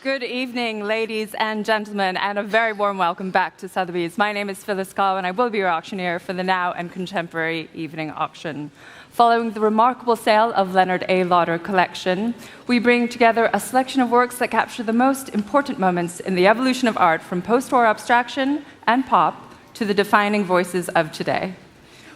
Good evening, ladies and gentlemen, and a very warm welcome back to Sotheby's. My name is Phyllis Kao, and I will be your auctioneer for the Now and Contemporary Evening Auction. Following the remarkable sale of Leonard A. Lauder Collection, we bring together a selection of works that capture the most important moments in the evolution of art from post-war abstraction and pop to the defining voices of today.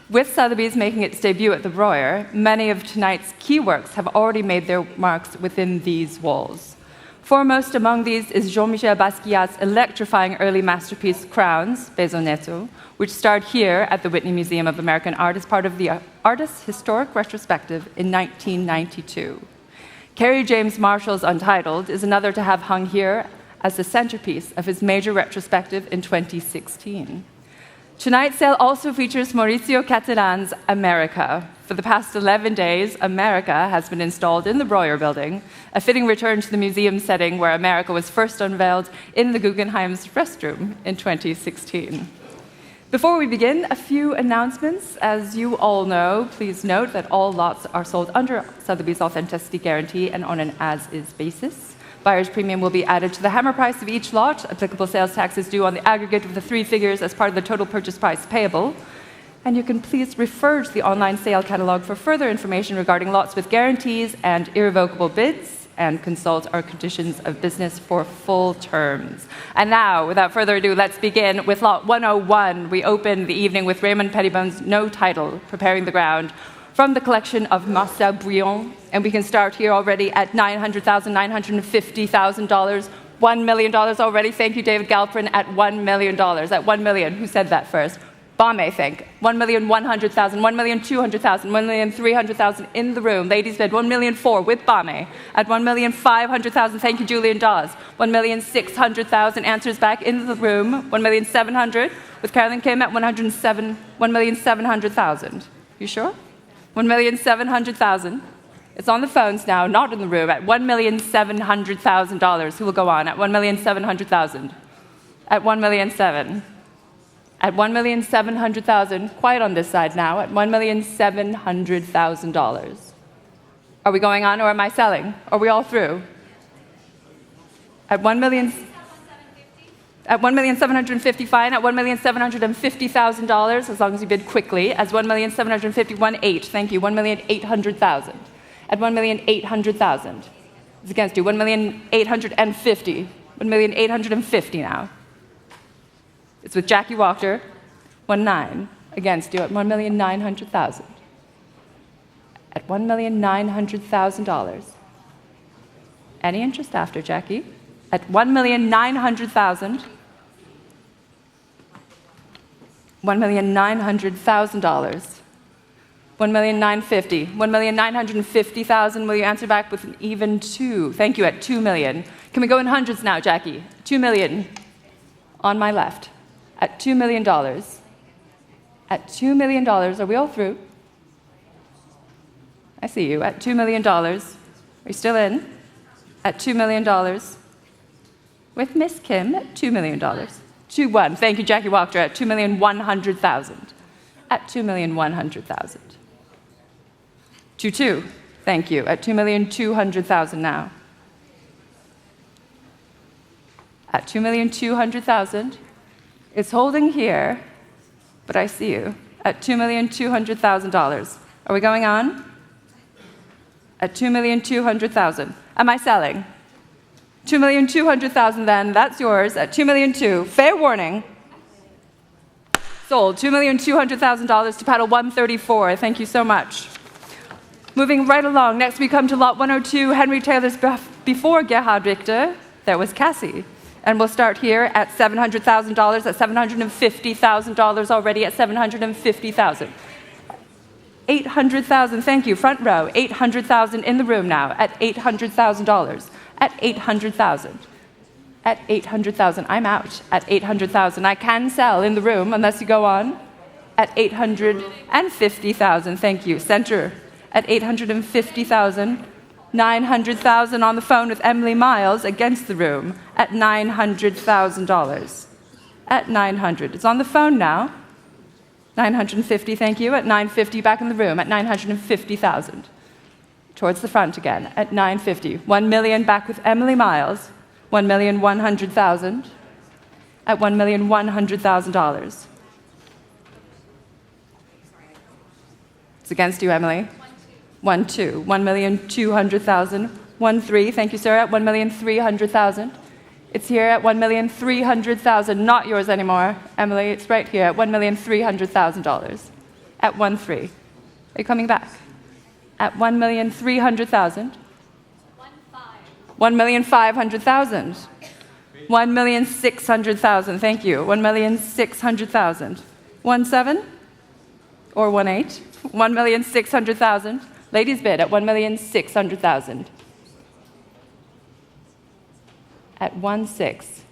With Sotheby's making its debut at the Breuer, many of tonight's key works have already made their marks within these walls. Foremost among these is Jean-Michel Basquiat's electrifying early masterpiece, Crowns, Peso Neto, which starred here at the Whitney Museum of American Art as part of the Artist's Historic Retrospective in 1992. Kerry James Marshall's Untitled is another to have hung here as the centerpiece of his major retrospective in 2016. Tonight's sale also features Maurizio Cattelan's America. For the past 11 days, America has been installed in the Breuer building, a fitting return to the museum setting where America was first unveiled in the Guggenheim's restroom in 2016. Before we begin, a few announcements. As you all know, please note that all lots are sold under Sotheby's authenticity guarantee and on an as-is basis. Buyer's premium will be added to the hammer price of each lot. Applicable sales tax is due on the aggregate of the three figures as part of the total purchase price payable. And you can please refer to the online sale catalog for further information regarding lots with guarantees and irrevocable bids, and consult our conditions of business for full terms. And now, without further ado, let's begin with lot 101. We open the evening with Raymond Pettibone's No Title, Preparing the Ground, from the collection of Marcel Brion. And we can start here already at $900,000, $950,000, $1 million already. Thank you, David Galprin, at $1 million. At $1 million. Who said that first? Bomb, I think. $1,100,000, $1,200,000, $1,300,000 in the room. Ladies bid $1,004,000 with Bombe. At $1,500,000, thank you, Julian Dawes. $1,600,000 answers back into the room. $1,700,000 with Carolyn Kim at $1,700,000. You sure? $1,700,000. It's on the phones now, not in the room, at $1,700,000. Who will go on? At $1,700,000. At $1,700,000. At $1,700,000, quiet on this side now, at $1,700,000. Are we going on or am I selling? Are we all through? At $1,750,000, at $1,750,000, fine, at $1,750,000, as long as you bid quickly, as $1,750,000, 1.8, thank you, $1,800,000. At $1,800,000. It's against you, $1,850,000, $1,850,000 now. It's with Jackie Walker, 1.9, against you at $1,900,000. At $1,900,000. Any interest after, Jackie? At $1,900,000. $1,900,000. $1,950,000. $1,950,000. Will you answer back with an even two? Thank you, at $2 million. Can we go in hundreds now, Jackie? $2 million. On my left. At $2 million. At $2 million, are we all through? I see you. At $2 million. Are you still in? At $2 million. With Miss Kim at $2 million. 2-1. Thank you, Jackie Walker, at $2,100,000. At $2,100,000. 2-2. Thank you. At $2,200,000 now. At $2,200,000. It's holding here, but I see you. At $2,200,000. Are we going on? At $2,200,000. Am I selling? $2,200,000 then, that's yours at $2,200,000. Fair warning. Sold. $2,200,000 to paddle 134. Thank you so much. Moving right along, next we come to lot 102, Henry Taylor's Before Gerhard Richter. There was Cassie. And we'll start here at $700,000, at $750,000 already, at $750,000. $800,000, thank you, front row. $800,000 in the room now, at $800,000. At $800,000. At $800,000, I'm out. At $800,000, I can sell in the room unless you go on. At $850,000, thank you, center. At $850,000. $900,000 on the phone with Emily Miles against the room at $900,000. At $900,000. It's on the phone now. $950,000, thank you. At $950,000, back in the room at $950,000. Towards the front again at $950,000. $1 million back with Emily Miles. $1,100,000. At $1,100,000. It's against you, Emily. 1, 2. 1,200,000. 1, 3. Thank you, sir. At 1,300,000. It's here at 1,300,000. Not yours anymore, Emily. It's right here at $1,300,000. At 1, 3. Are you coming back? At 1,300,000. 1,500,000. 1,600,000. Thank you. 1,600,000. 1, 7 or 1, 8. 1,600,000. Ladies bid at 1,600,000. At 1, 6.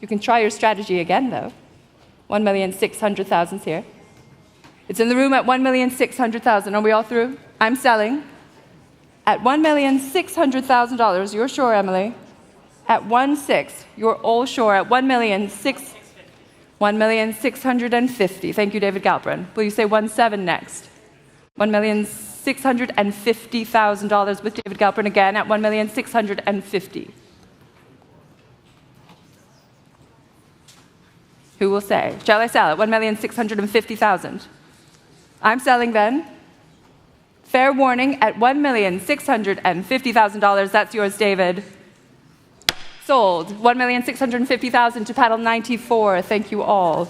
You can try your strategy again, though. 1,600,000 here. It's in the room at 1,600,000. Are we all through? I'm selling. At $1,600,000. You're sure, Emily? At 1, 6. You're all sure at 1,650,000. Thank you, David Galprin. Will you say 1, 7 next? $1,650,000 with David Galprin again at 1,650,000. Who will say? Shall I sell at 1,650,000? I'm selling then. Fair warning at $1,650,000. That's yours, David. Sold. $1,650,000 to paddle 94. Thank you all.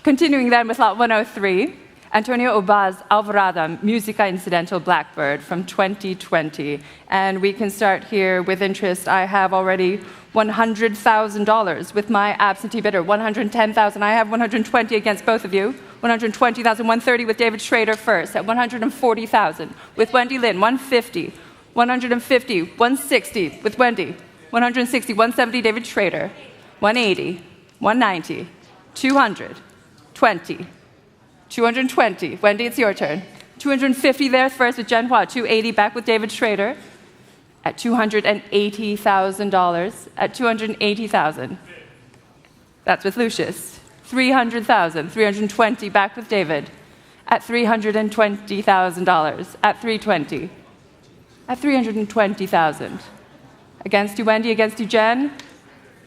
Continuing then with lot 103, Antonio Obá's Alvorada, Musica Incidental Blackbird from 2020. And we can start here with interest. I have already $100,000 with my absentee bidder. $110,000. I have 120 against both of you. 120,000. 130 with David Schrader first at 140,000. With Wendy Lynn, 150. 150. 160 with Wendy. 160. 170 David Schrader. 180. 190. 200. 20. 220. Wendy, it's your turn. 250 there first with Jen Hua. 280 back with David Schrader. At $280,000. At $280,000. That's with Lucius. 300,000. 320 back with David. At $320,000. At 320. At 320,000. Against you, Wendy. Against you, Jen.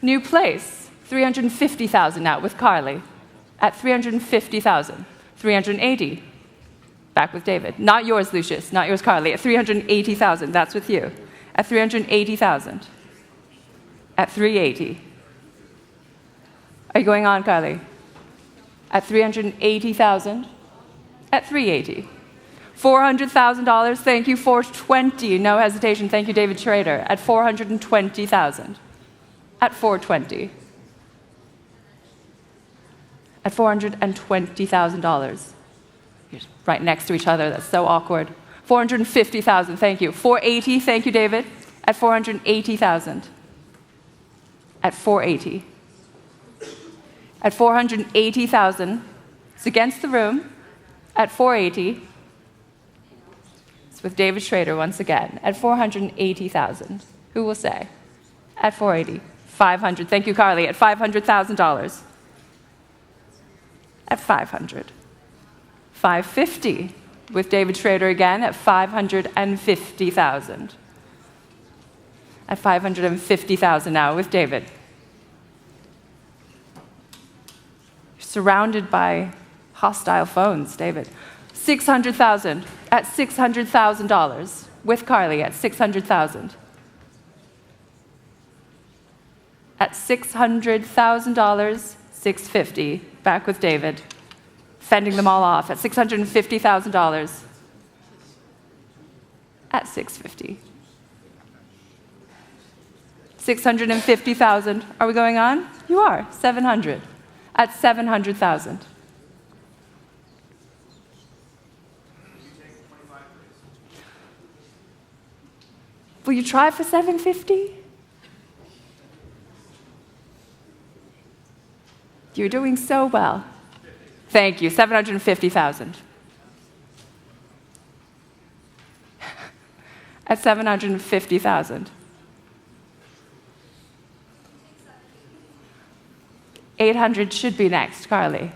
New place. 350,000 now with Carly. At 350,000. 380. Back with David. Not yours, Lucius. Not yours, Carly. At 380,000. That's with you. At 380,000. At 380. Are you going on, Carly? At 380,000. At 380. $400,000. Thank you. 420. No hesitation. Thank you, David Schrader. At 420,000. At 420. At $420,000. You're right next to each other. That's so awkward. 450,000. Thank you. 480. Thank you, David. At 480,000. At 480. At 480,000. It's against the room. At 480. It's with David Schrader once again. At 480,000. Who will say? At 480. 500. Thank you, Carly. At $500,000. At 500. 550 with David Schrader again at 550,000. At 550,000 now with David. You're surrounded by hostile phones, David. 600,000 at $600,000 with Carly at 600,000. At $600,000, 650. Back with David. Fending them all off at $650,000. At 650. 650,000. Are we going on? You are. 700. At 700,000. Will you try for 750? You're doing so well. Thank you. 750,000. At 750,000. 800 should be next, Carly.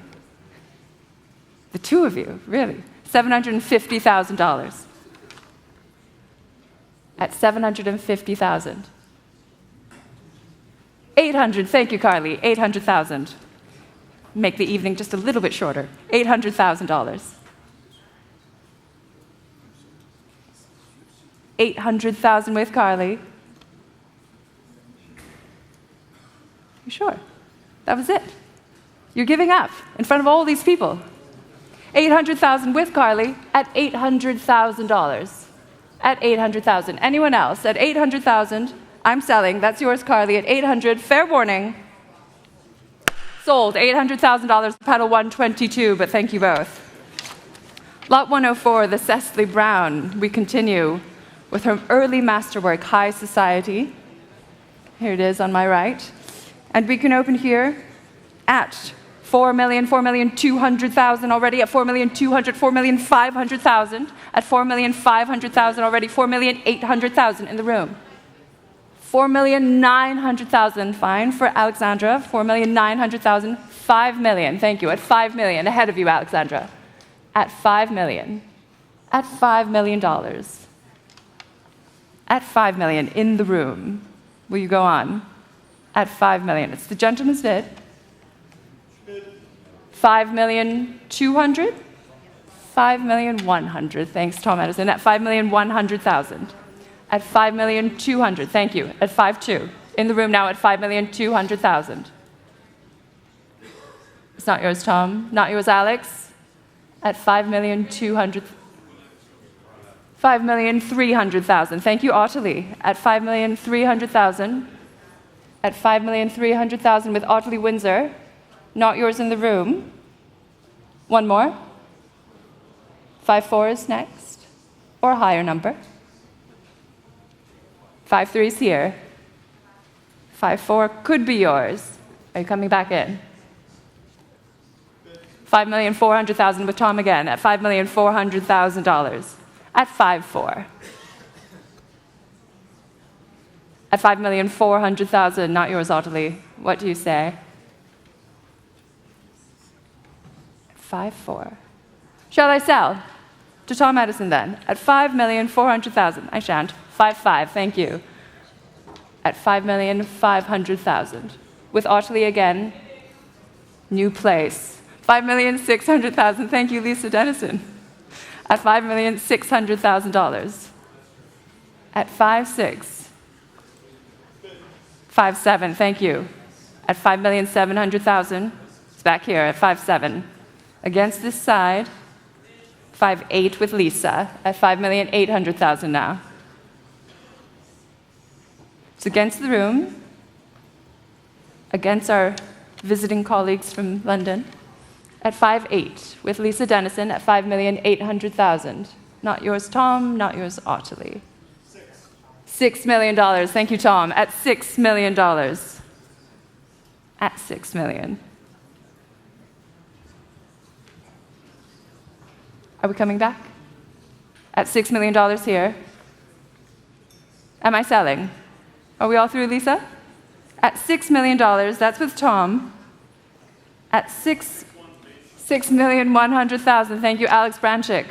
The two of you, really. $750,000. At 750,000. 800, thank you, Carly. 800,000. Make the evening just a little bit shorter. $800,000. 800,000 with Carly. You sure? That was it. You're giving up in front of all these people. 800,000 with Carly at $800,000. At 800,000. Anyone else? At 800,000, I'm selling. That's yours, Carly. At 800, fair warning. Sold. $800,000, paddle 122, but thank you both. Lot 104, the Cecily Brown. We continue with her early masterwork, High Society. Here it is on my right. And we can open here at 4,200,000 already, at 4,200,000, 4,500,000, at 4,500,000 already, 4,800,000 in the room. 4,900,000, fine, for Alexandra. 4,900,000, 5 million, thank you, at 5 million, ahead of you, Alexandra. At 5 million, at $5 million. At 5 million, in the room. Will you go on? At 5 million, it's the gentleman's bid. 5,200,000? 5,100,000. Thanks, Tom Edison. At 5,100,000. At 5,200,000. Thank you. At 5.2. In the room now at 5,200,000. It's not yours, Tom. Not yours, Alex. At 5,200,000. 5,300,000. Thank you, Ottilie. At 5,300,000. At 5,300,000 with Ottilie Windsor. Not yours in the room. One more. 5.4 is next, or a higher number. 5.3 is here. 5.4 could be yours. Are you coming back in? 5,400,000 with Tom again, at $5,400,000. At 5.4. At 5,400,000, not yours, Ottilie. What do you say? 5.4. Shall I sell? To Tom Edison then, at 5,400,000. I shan't. 5.5, thank you. At 5,500,000. With Ottilie again, new place. 5,600,000, thank you, Lisa Dennison. At $5,600,000. At 5.6. 5.7, thank you. At 5,700,000. It's back here at 5.7. Against this side, 5.8 with Lisa at 5,800,000 now. It's against the room, against our visiting colleagues from London, at 5.8 with Lisa Dennison at 5,800,000. Not yours, Tom, not yours, Ottilie. $6 million, thank you, Tom, at $6 million. At $6 million. Are we coming back? At $6 million here. Am I selling? Are we all through, Lisa? At $6 million, that's with Tom. At 6,100,000, thank you, Alex Branchik.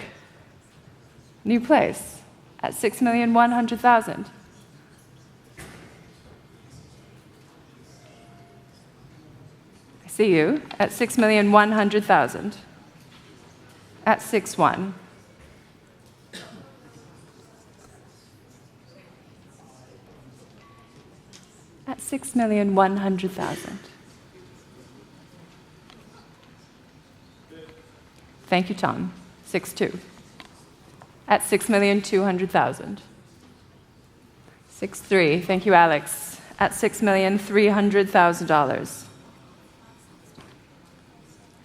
New place. At 6,100,000. I see you. At 6,100,000. At 6.1. At 6,100,000. Thank you, Tom. 6.2. At 6,200,000. 6.3. Thank you, Alex. At $6,300,000.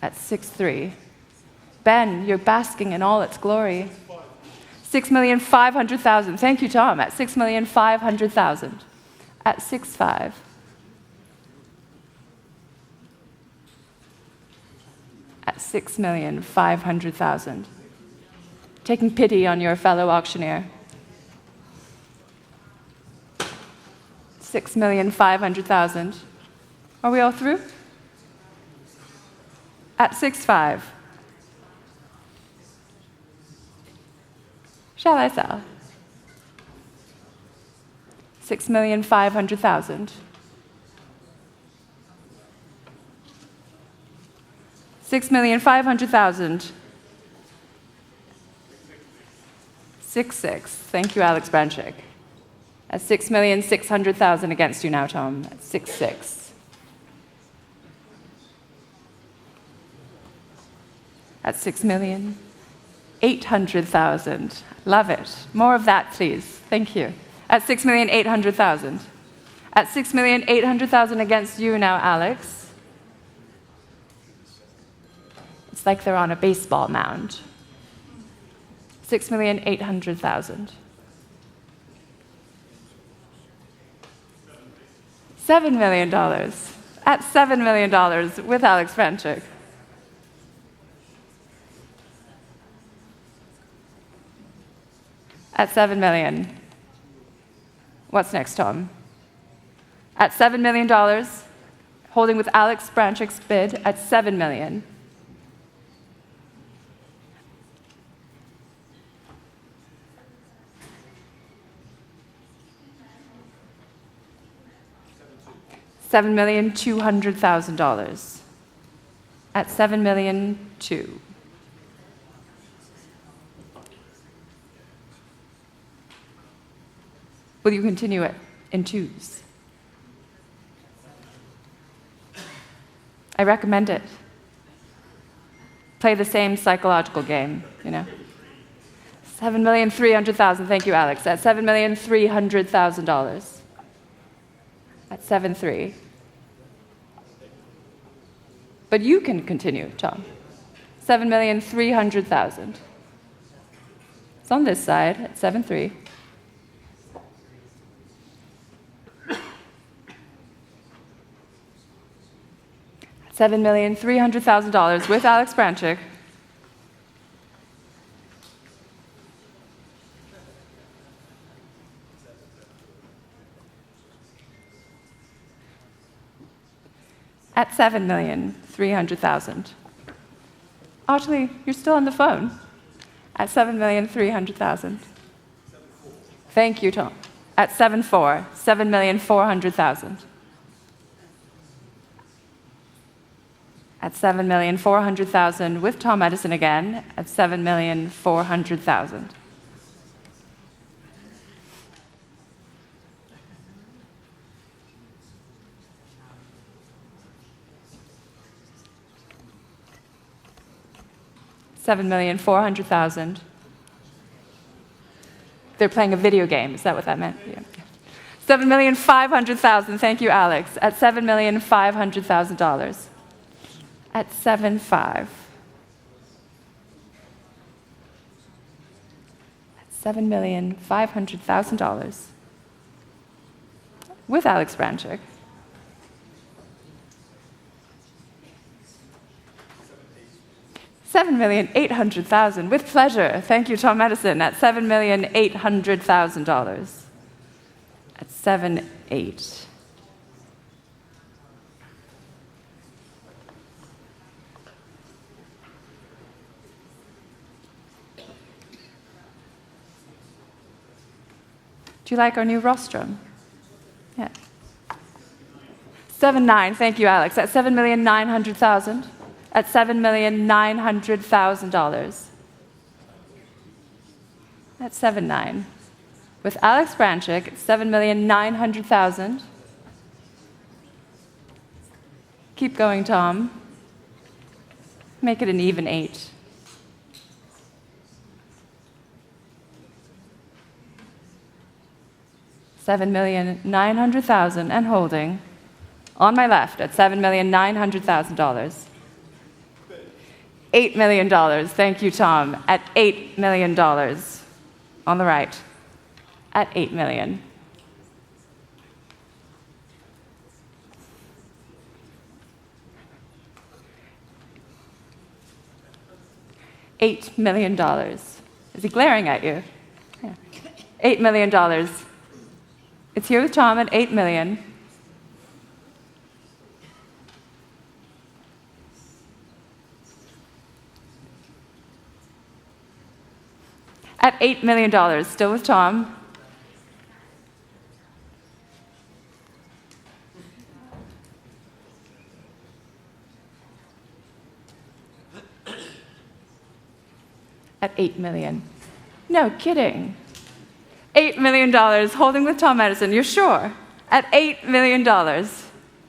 At 6.3. Ben, you're basking in all its glory. 6,500,000. Thank you, Tom. At 6,500,000. At 6.5. At 6,500,000. Taking pity on your fellow auctioneer. 6,500,000. Are we all through? At 6.5. Shall I sell? 6,500,000. $6,500,000. 6-6. Thank you, Alex Branchik. At $6,600,000 against you now, Tom. At 6-6. At $6,800,000. Love it. More of that, please. Thank you. At $6,800,000. At $6,800,000 against you now, Alex. It's like they're on a baseball mound. $6,800,000. $7 million. At $7 million with Alex Branchik. At $7 million. What's next, Tom? At $7 million, holding with Alex Branchik's bid at $7 million. $7,200,000. At $7,200,000. Will you continue it in twos? I recommend it. Play the same psychological game, you know. $7,300,000. Thank you, Alex. At $7,300,000. At 7-3. But you can continue, Tom. $7,300,000. It's on this side at 7-3. $7,300,000 with Alex Branchik. At $7,300,000. Actually, you're still on the phone. At $7,300,000. Thank you, Tom. At 7-4, $7,400,000. At $7,400,000 with Tom Madison again. At $7,400,000. $7,400,000. They're playing a video game. Is that what that meant? Yeah. $7,500,000. Thank you, Alex. At $7,500,000. At 7-5. At $7,500,000. With Alex Branchik. $7,800,000. With pleasure. Thank you, Tom Madison. At $7,800,000. At 7-8. Do you like our new rostrum? Yeah. 7-9. Thank you, Alex. At $7,900,000. At $7,900,000. At 7-9. With Alex Branchik, at $7,900,000. Keep going, Tom. Make it an even 8. $7,900,000 and holding. On my left at $7,900,000. $8 million. Thank you, Tom. At $8 million. On the right. At $8 million. $8 million. Is he glaring at you? Yeah. $8 million. It's here with Tom at $8 million. At $8 million, still with Tom. At $8 million. No kidding. $8 million, holding with Tom Edison, you're sure? At $8 million.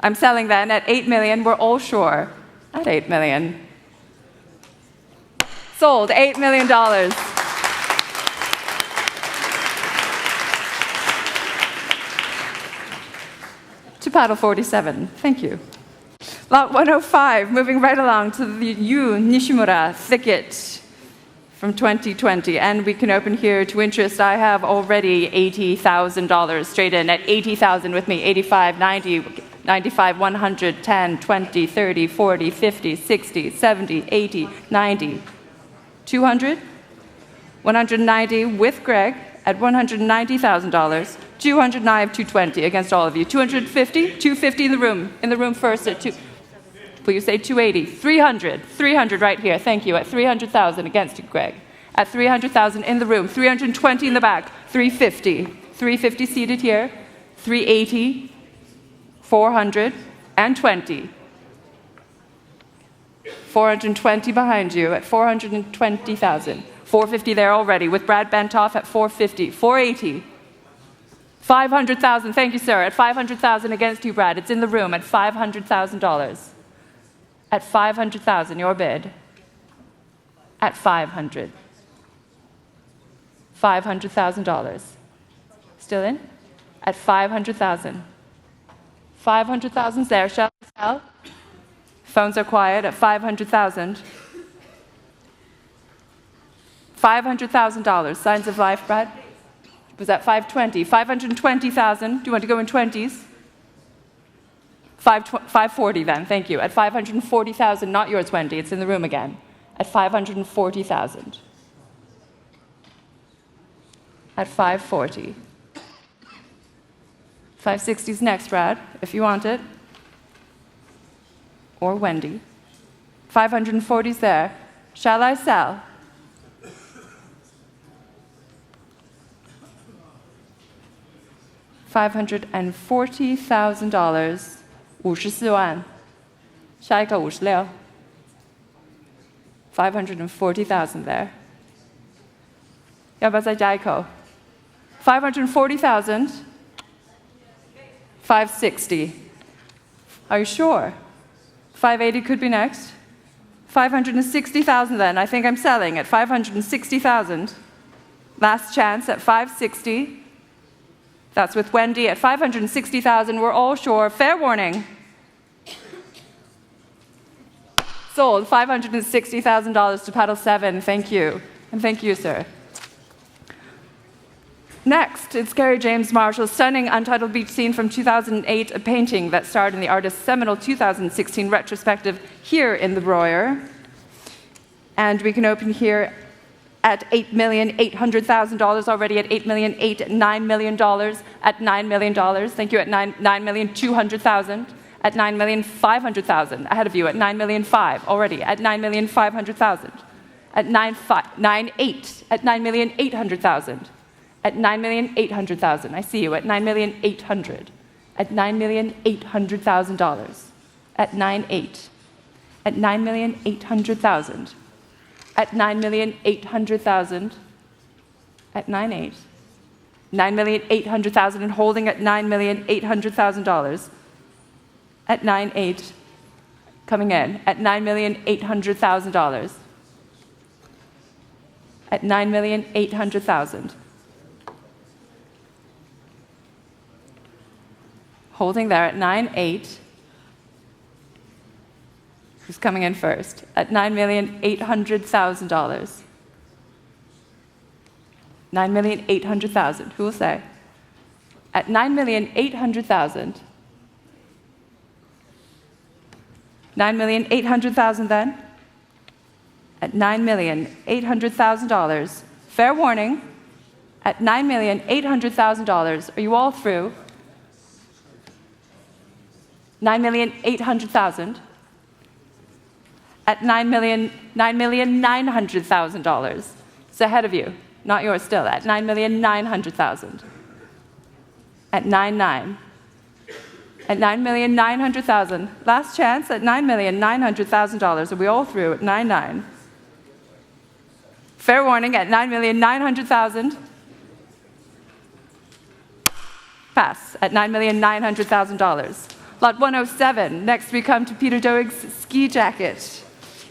I'm selling then at $8 million, we're all sure. At $8 million. Sold, $8 million. To paddle 47, thank you. Lot 105, moving right along to the Yu Nishimura thicket from 2020. And we can open here to interest. I have already $80,000 straight in at 80,000 with me. 85, 90, 95, 100, 10, 20, 30, 40, 50, 60, 70, 80, 90, 200, 190 with Greg at $190,000. 200, I have 220 against all of you. 250, 250 in the room first at 2. Will you say 280? 300, 300 right here. Thank you. At 300,000 against you, Greg. At 300,000 in the room. 320 in the back. 350. 350 seated here. 380. 420. 420 behind you at 420,000. 450 there already with Brad Bentoff at 450. 480. 500,000. Thank you, sir. At 500,000 against you, Brad. It's in the room at $500,000. At 500,000, your bid. At 500. $500,000. Still in? At 500,000. 500,000's there. Shall I sell? Phones are quiet at 500,000. $500,000. Signs of life, Brad? Was that 520? 520,000. Do you want to go in 20s? 540 then, thank you. At 540,000, not yours, Wendy, it's in the room again. At 540,000. At 540. 560's next, Brad, if you want it. Or Wendy. 540's there. Shall I sell? $540,000. 54万，下一个56 540,000 there. 要不要再加一口 540,000. 560. Are you sure? 580 could be next. 560,000 then. I think I'm selling at 560,000. Last chance at 560. That's with Wendy at 560,000. We're all sure. Fair warning. Sold. $560,000 to paddle 7. Thank you. And thank you, sir. Next, it's Gary James Marshall's stunning Untitled Beach Scene from 2008, a painting that starred in the artist's seminal 2016 retrospective here in the Breuer. And we can open here at $8,800,000 already at $8 million, $9 million, at $9 million. Thank you. At $9,200,000, at $9,500,000. Ahead of you at $9,500,000 already at $9,500,000. At $9,800,000, at $9,800,000. At $9,800,000. I see you at $9,800,000. At $9,800,000. At 9.8. At $9,800,000. At $9,800,000. At 9.8. $9,800,000 and holding at $9,800,000. At 9.8. Coming in at $9,800,000. At $9,800,000. Holding there at 9.8. Who's coming in first? At $9,800,000. $9,800,000. Who will say? At $9,800,000. $9,800,000 then? At $9,800,000. Fair warning. At $9,800,000. Are you all through? $9,800,000. At $9,900,000. It's ahead of you, not yours still. At $9,900,000. At 9.9. At $9,900,000. Last chance at $9,900,000. Are we all through at 9.9? Fair warning at 9,900,000. Pass at $9,900,000. Lot 107. Next we come to Peter Doig's ski jacket.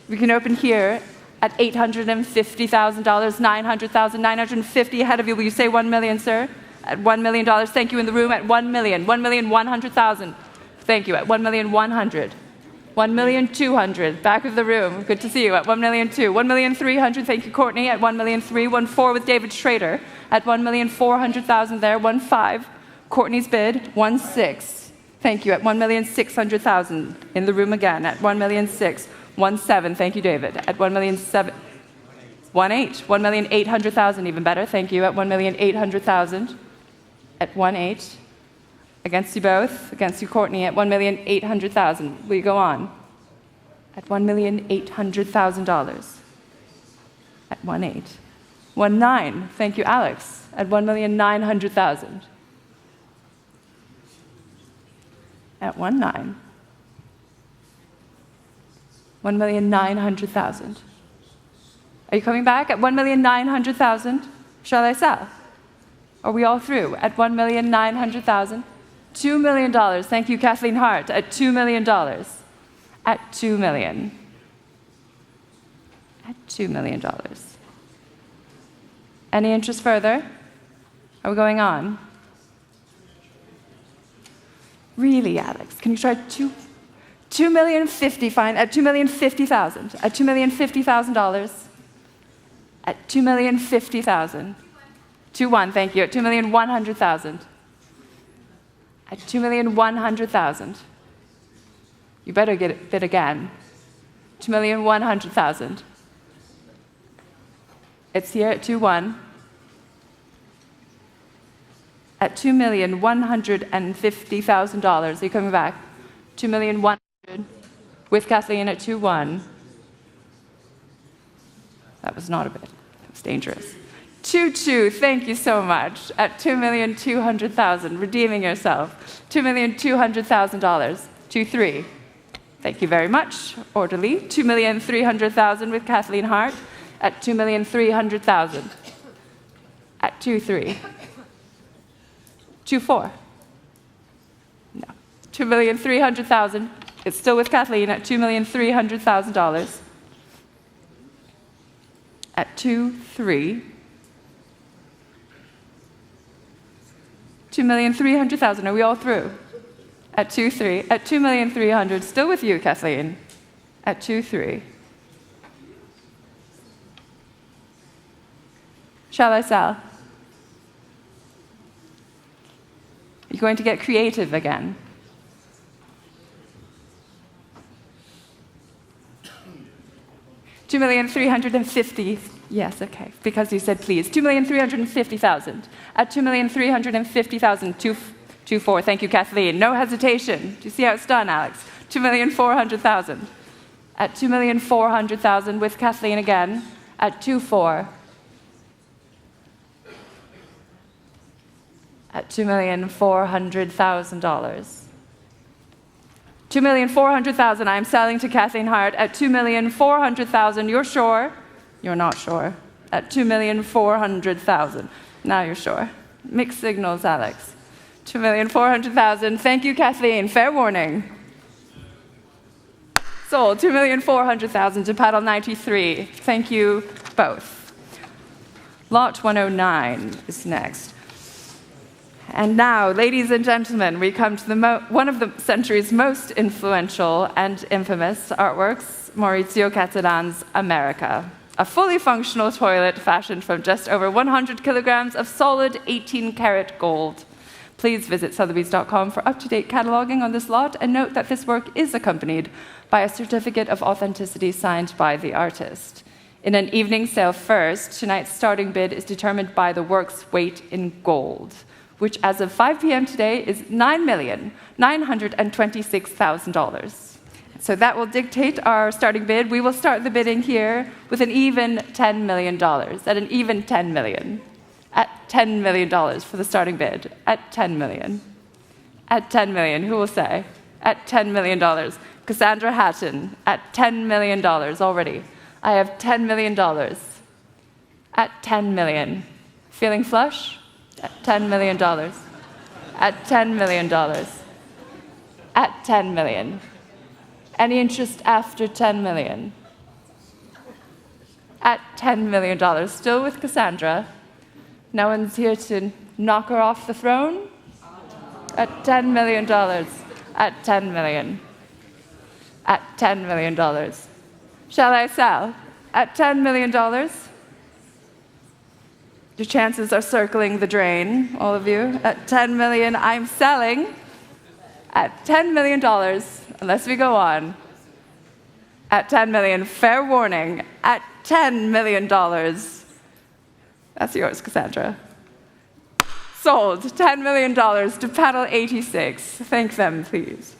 We can open here at $850,000, 900,000, 950 ahead of you. Will you say 1 million, sir? At $1 million. Thank you. In the room at 1 million. 1,100,000. Thank you. At 1,100,000. 1,200,000. Back of the room. Good to see you. At 1,200,000. 1,300,000. Thank you, Courtney. At 1,300,000. 1,400,000 with David Schrader. At 1,400,000 there. 1,500,000. Courtney's bid. 1,600,000. Thank you. At 1,600,000. In the room again. At 1,600,000. 1,700,000. Thank you, David. At 1,700,000. 1,800,000. 1,800,000. Even better. Thank you. At 1,800,000. At 1,800,000. Against you both. Against you, Courtney. At 1,800,000. Will you go on? At $1,800,000. At 1,800,000. 1,900,000. Thank you, Alex. At 1,900,000. At 1,900,000. 1,900,000. Are you coming back? At 1,900,000. Shall I sell? Are we all through? At 1,900,000. $2 million. Thank you, Kathleen Hart. At $2 million. At $2 million. At $2 million. Any interest further? Are we going on? Really, Alex? Can you try $2,050,000? Fine. At $2,050,000. At $2,050,000. At $2,050,000. 2-1. Thank you. At $2,100,000. At $2,100,000. You better get it bid again. 2,100,000. It's here at 2-1. At $2,150,000. Are you coming back? 2,100,000 with Kathleen at 2-1. That was not a bid. That was dangerous. 2-2. Thank you so much. At $2,200,000. Redeeming yourself. $2,200,000. 2-3. Thank you very much. Orderly. 2,300,000 with Kathleen Hart. At 2,300,000. At 2-3. 2-4. No. 2,300,000. It's still with Kathleen at $2,300,000. At 2-3. 2,300,000. Are we all through? At 2-3. At 2,300,000. Still with you, Kathleen. At 2-3. Shall I sell? You're going to get creative again. $2,350,000. Yes, okay. Because you said please. $2,350,000. At $2,350,000. 2-4. Thank you, Kathleen. No hesitation. Do you see how it's done, Alex? $2,400,000. At $2,400,000 with Kathleen again. At 2-4. At $2,400,000. $2,400,000 I'm selling to Kathleen Hart at $2,400,000. You're sure? You're not sure. At $2,400,000. Now you're sure. Mixed signals, Alex. $2,400,000. Thank you, Kathleen. Fair warning. Sold. $2,400,000 to paddle 93. Thank you both. Lot 109 is next. And now, ladies and gentlemen, we come to one of the century's most influential and infamous artworks, Maurizio Cattelan's America, a fully functional toilet fashioned from just over 100 kilograms of solid 18-karat gold. Please visit Sotheby's.com for up-to-date cataloging on this lot, and note that this work is accompanied by a certificate of authenticity signed by the artist. In an evening sale first, tonight's starting bid is determined by the work's weight in gold, which as of 5 p.m. today is $9,926,000. So that will dictate our starting bid. We will start the bidding here with an even $10 million, at an even $10 million. At $10 million for the starting bid. At $10 million. At $10 million. Who will say? At $10 million. Cassandra Hatton, at $10 million already. I have $10 million. At $10 million. Feeling flush? At $10 million. At $10 million. At $10 million. Any interest after $10 million? At $10 million. Still with Cassandra. No one's here to knock her off the throne? At $10 million. At $10 million. At $10 million. Shall I sell? At $10 million? Your chances are circling the drain, all of you. At $10 million, I'm selling. At $10 million, unless we go on. At $10 million, fair warning. At $10 million. That's yours, Cassandra. Sold. $10 million to Paddle 86. Thank them, please.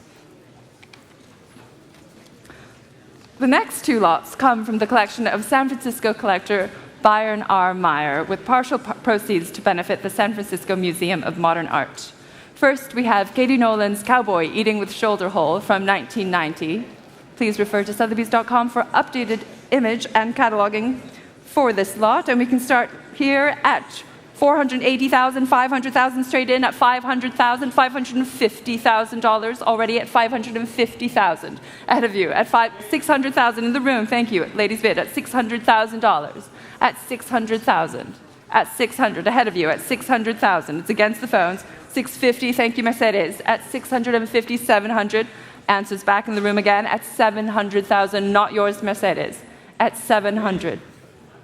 The next two lots come from the collection of San Francisco collector Byron R. Meyer, with partial proceeds to benefit the San Francisco Museum of Modern Art. First, we have Katie Nolan's Cowboy Eating with Shoulder Hole from 1990. Please refer to Sotheby's.com for updated image and cataloging for this lot. And we can start here at $480,000, $500,000 straight in at $500,000, $550,000 already at $550,000 ahead of you at $600,000 in the room. Thank you, ladies bid at $600,000 at $600,000 at $600 ahead of you at $600,000. It's against the phones. $650. Thank you, Mercedes at $650, $700. Answers back in the room again at $700,000. Not yours, Mercedes at $700.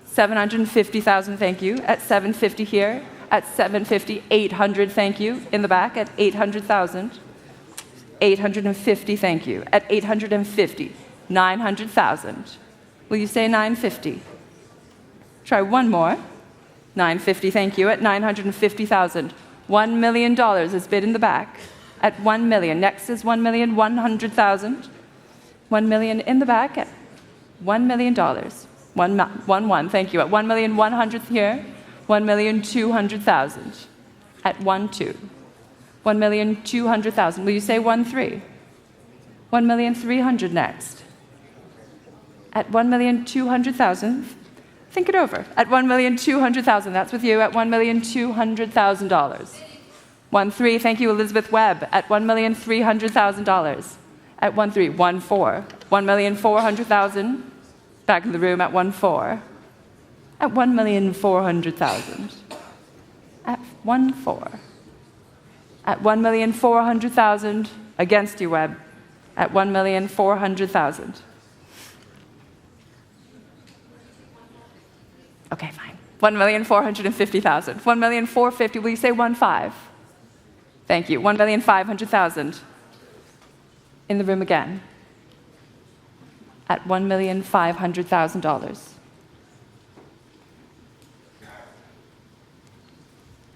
$750,000, thank you, at $750 here, at $750, $800, thank you, in the back, at $800,000, $850, thank you, at $850, $900,000. Will you say $950? Try one more. $950, thank you, at $950,000. $1 million is bid in the back, at $1 million. Next is $1,100,000. $1 million in the back at $1 million. One, thank you. At $1,100,000 here, $1,200,000. At 1-2. $1,200,000. Will you say 1-3? $1,300,000 next. At $1,200,000. Think it over. At $1,200,000. That's with you. At $1,200,000. 1-3. Thank you, Elizabeth Webb. At $1,300,000. At 1-3. 1-4. $1,400,000. Back in the room at 1-4. At $1,400,000. At 1-4. At $1,400,000. Against you, Webb. At $1,400,000. Okay, fine. $1,450,000. $1,450,000. Will you say 1-5? Thank you. $1,500,000. In the room again. At $1,500,000.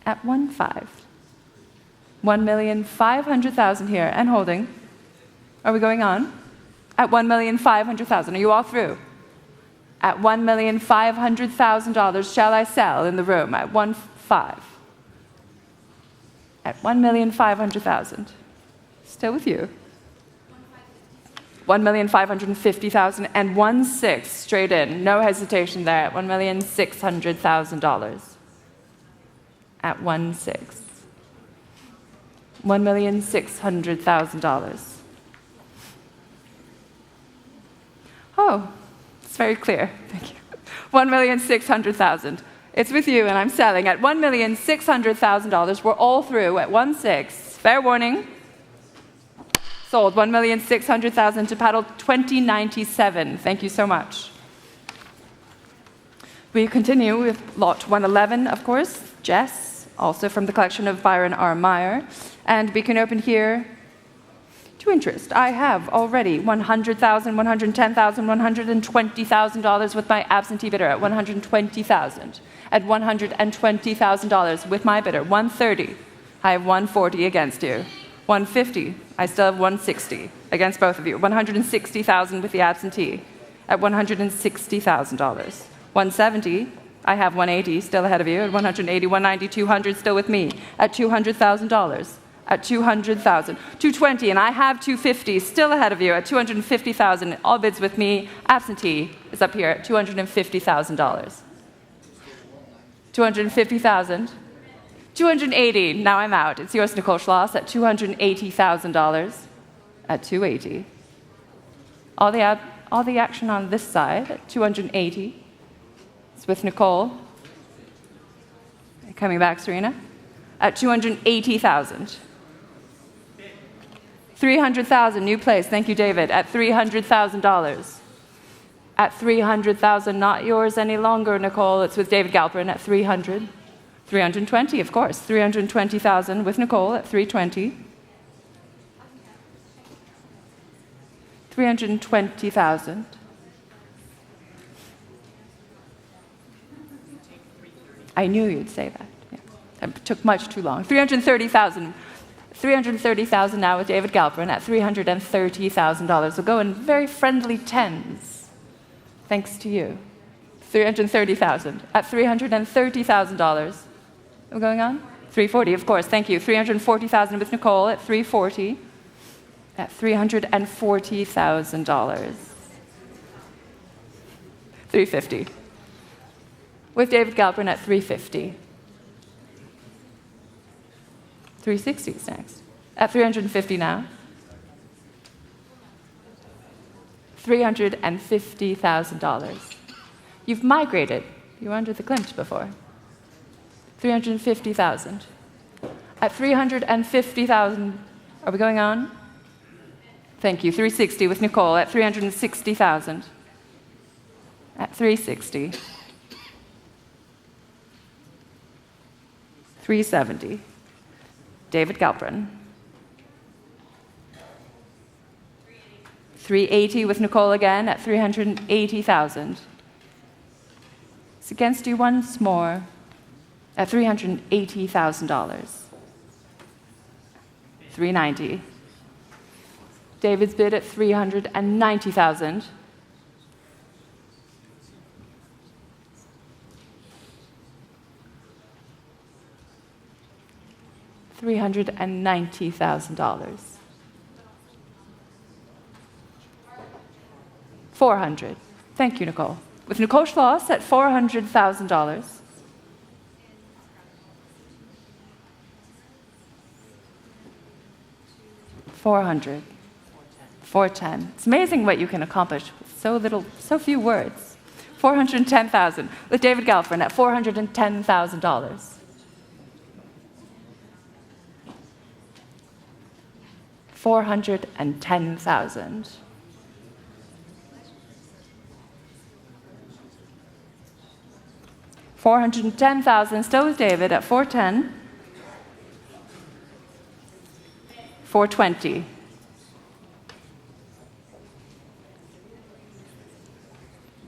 At 1-5. $1,500,000 here and holding. Are we going on? At $1,500,000. Are you all through? At $1,500,000. Shall I sell in the room? At 1-5. At $1,500,000. Still with you. $1,550,000 and 1-6 straight in. No hesitation there at $1,600,000. At 1-6. $1,600,000. Oh, it's very clear. Thank you. $1,600,000. It's with you, and I'm selling at $1,600,000. We're all through at 1-6. Fair warning. Sold. $1,600,000 to Paddle 2097. Thank you so much. We continue with lot 111, of course, Jess, also from the collection of Byron R. Meyer. And we can open here to interest. I have already $100,000, $110,000, $120,000 with my absentee bidder at $120,000. At $120,000 with my bidder, $130,000. I have $140,000 against you. $150,000. I still have $160,000 against both of you. $160,000 with the absentee at $160,000. $170,000. I have $180,000 still ahead of you. At $180,000, $190,000, $200,000 still with me at $200,000. At $200,000. $220,000, and I have $250,000 still ahead of you at $250,000. All bids with me. Absentee is up here at $250,000. 250,000. 280. Now I'm out. It's yours, Nicole Schloss, at $280,000. At 280. All the action on this side at 280. It's with Nicole. Coming back, Serena. At 280,000. 300,000, new place. Thank you, David. At $300,000. At 300,000, not yours any longer, Nicole. It's with David Galperin at 300. 320, of course. 320,000 with Nicole at 320. 320,000. I knew you'd say that. Yeah. That took much too long. 330,000. 330,000 now with David Galperin at $330,000. We'll go in very friendly tens. Thanks to you. 330,000 at $330,000. We're going on? 340, of course. Thank you. 340,000 with Nicole at 340. At $340,000. 350. With David Galperin at 350. 360 is next. At 350 now. $350,000. You've migrated. You were under the Klimt before. 350,000. At 350,000, are we going on? Thank you. 360 with Nicole at 360,000. At 360. 370. David Galperin. 380 with Nicole again at 380,000. It's against you once more at $380,000. 390. David's bid at 390,000. $390,000. 400. Thank you, Nicole. With Nicole Schloss at $400,000. $400. 410. It's amazing what you can accomplish with so few words. 410,000. With David Galperin at $410,000. $410,000. $410,000. Still with David at 410. 420.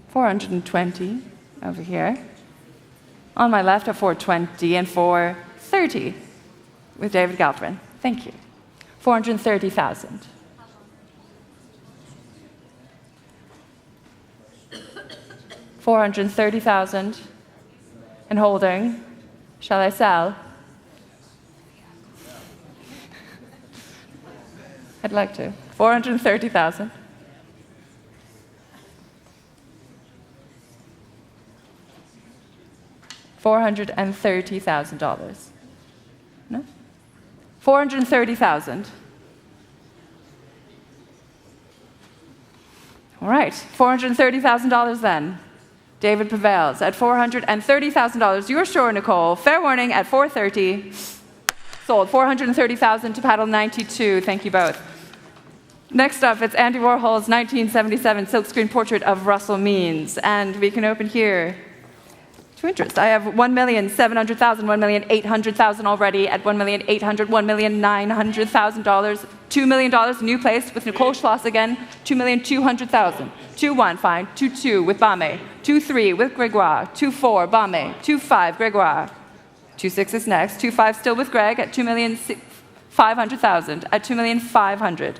420 over here. On my left at 420 and 430 with David Galperin. Thank you. 430,000. 430,000 and holding. Shall I sell? I'd like to. 430,000. $430,000. No? 430,000. All right, $430,000 then. David prevails at $430,000. You're sure, Nicole. Fair warning at 430. Sold. 430,000 to paddle 92. Thank you both. Next up, it's Andy Warhol's 1977 silkscreen portrait of Russell Means, and we can open here. To interest, I have $1,700,000, $1,800,000 already at $1,800,000, $1,900,000, $2 million, new place with Nicole Schloss again, $2,200,000, 2-1, fine, 2-2 with Bame, 2-3 with Gregoire, 2-4 Bame, 2-5 Gregoire, 2-6 is next, 2-5 still with Greg at $2,500,000 at $2,500,000.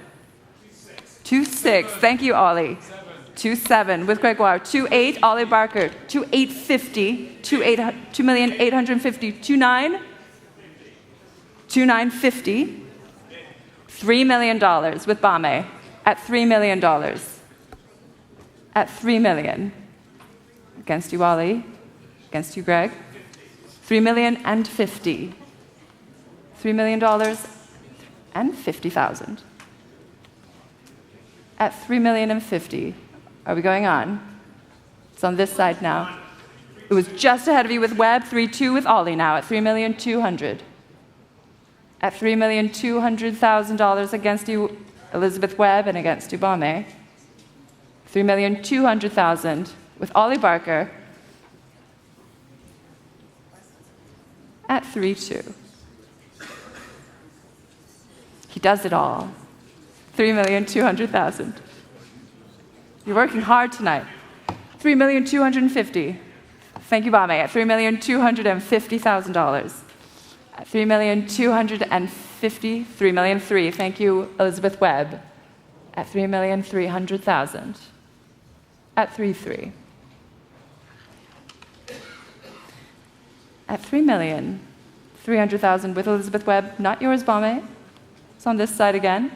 2-6, thank you, Ollie. 2-7 with Gregoire. 2-8, Ollie Barker. 2-850, 2,850,000. 2-9, 2-950. $3 million with Bame at $3 million. At $3 million. Against you, Ollie. Against you, Greg. $3,050,000. $3,050,000. At $3,050,000. Are we going on? It's on this side now. It was just ahead of you with Webb, 3-2 with Ollie now at $3,200,000. At $3,200,000 against you, Elizabeth Webb, and against you, Bame. $3,200,000 with Ollie Barker at 3-2. He does it all. $3,200,000. You're working hard tonight. $3,250,000. Thank you, Bame, at $3,250,000. At $3,250,000, $3,300,000. Thank you, Elizabeth Webb. At $3,300,000. At 3-3. At $3,300,000 with Elizabeth Webb, not yours, Bame. It's on this side again.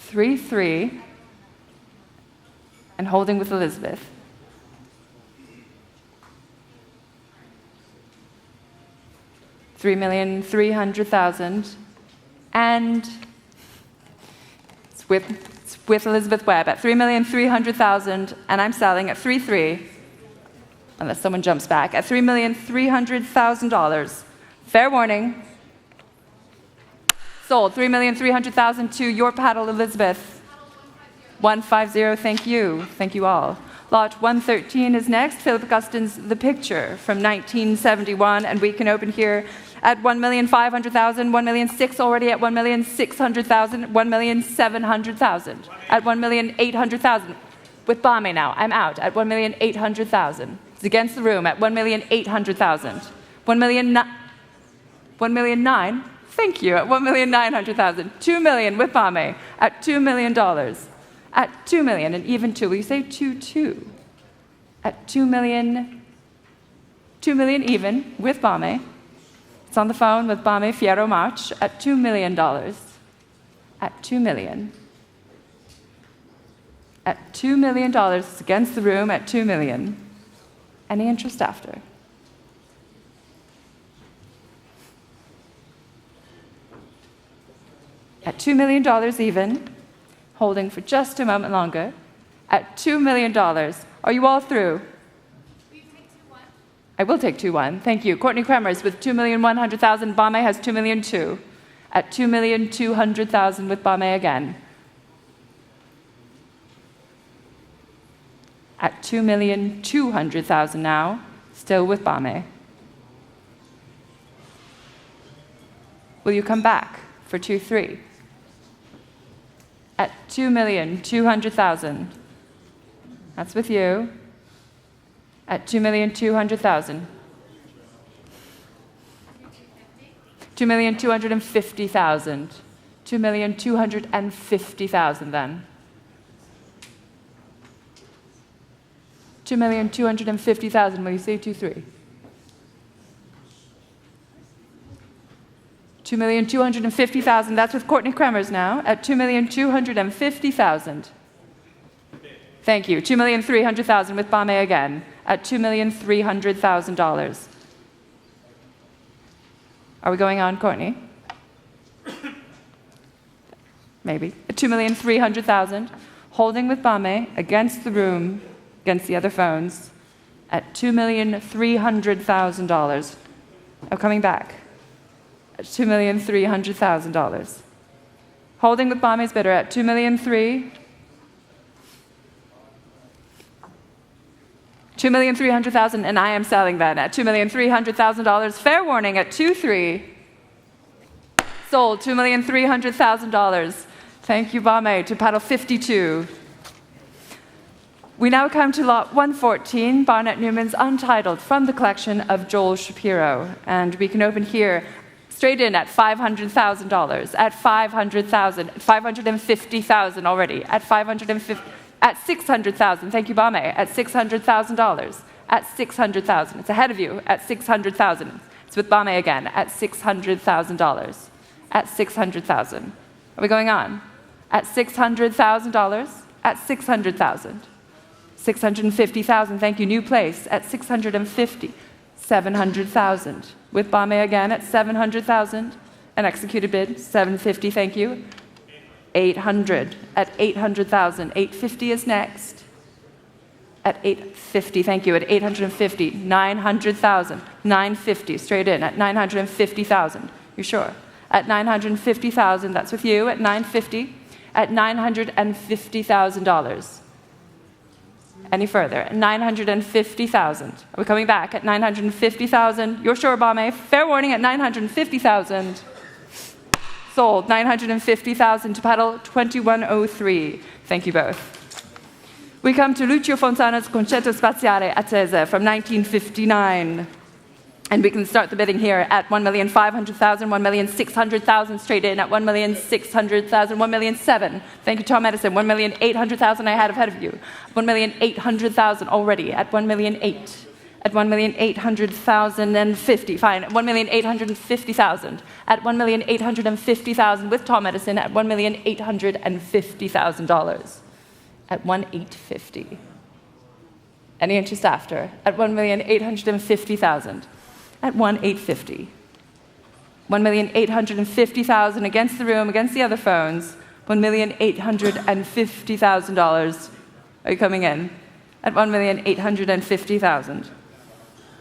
$3-3, and holding with Elizabeth. $3,300,000, and it's with Elizabeth Webb at $3,300,000, and I'm selling at 3-3, unless someone jumps back, at $3,300,000. Fair warning. Sold. $3,300,000 to your paddle, Elizabeth. 150. Thank you. Thank you all. Lot 113 is next. Philip Augustin's The Picture from 1971, and we can open here at $1,500,000, $1,600,000 already at $1,600,000, $1,700,000 at $1,800,000. With Bame now, I'm out at $1,800,000. It's against the room at $1,800,000. $1,900,000. Thank you, at $1,900,000. $2 million with Bame at $2 million. At $2 million, and even two. Will you say 2-2? At $2 million even with Bame. It's on the phone with Bame Fiero March at $2 million. At $2 million. At $2 million. It's against the room at $2 million. Any interest after? At $2 million even, holding for just a moment longer, at $2 million. Are you all through? Will you take 2-1? I will take 2-1. Thank you. Courtney Kremers with $2,100,000. Bame has $2,200,000. At $2,200,000 with Bame again. At $2,200,000 now, still with Bame. Will you come back for 2-3? At $2,200,000. That's with you. At $2,200,000. $2,250,000. $2,250,000 then. $2,250,000. Will you say 2-3? $2,250,000. That's with Courtney Kremers now at $2,250,000. Thank you. $2,300,000 with Bame again at $2,300,000. Are we going on, Courtney? Maybe. At $2,300,000. Holding with Bame against the room, against the other phones, at $2,300,000. I'm coming back. At $2,300,000. Holding with Bame's bidder at $2,300,000. $2,300,000, and I am selling that at $2,300,000. Fair warning at 2-3. Sold $2,300,000. Thank you, Bame, to paddle 52. We now come to lot 114, Barnett Newman's Untitled, from the collection of Joel Shapiro, and we can open here straight in at $500,000, at $500,000, $550,000 already, at $550,000, at $600,000. Thank you, Bame. At $600,000. At $600,000. It's ahead of you. At $600,000. It's with Bame again. At $600,000. At $600,000. Are we going on? At $600,000. at 600,000. 650,000, thank you. New place at 650. 700,000. With Bame again at 700,000. An executed bid, 750, thank you. 800 at 800,000. 850 is next. At 850, thank you. At 850, 900,000. 950, straight in at 950,000. You sure? At 950,000, that's with you. At 950, at $950,000. Any further? At 950,000. Are we coming back? At 950,000. You're sure, Bame? Fair warning at 950,000. Sold. 950,000 to pedal 2103. Thank you both. We come to Lucio Fontana's Concetto Spaziale Attese from 1959. And we can start the bidding here at 1,500,000, 1,600,000 straight in at 1,600,000, 1,007,000. Thank you, Tom Edison. 1,800,000 I had ahead of you. 1,800,000 already at 1,800,000. At 1,800,050, fine. At 1,850,000. At 1,850,000 with Tom Edison at $1,850,000. At 1,850. Any interest after? At 1,850,000. At 1,850. 1,850,000 against the room, against the other phones. $1,850,000. Are you coming in? At 1,850,000.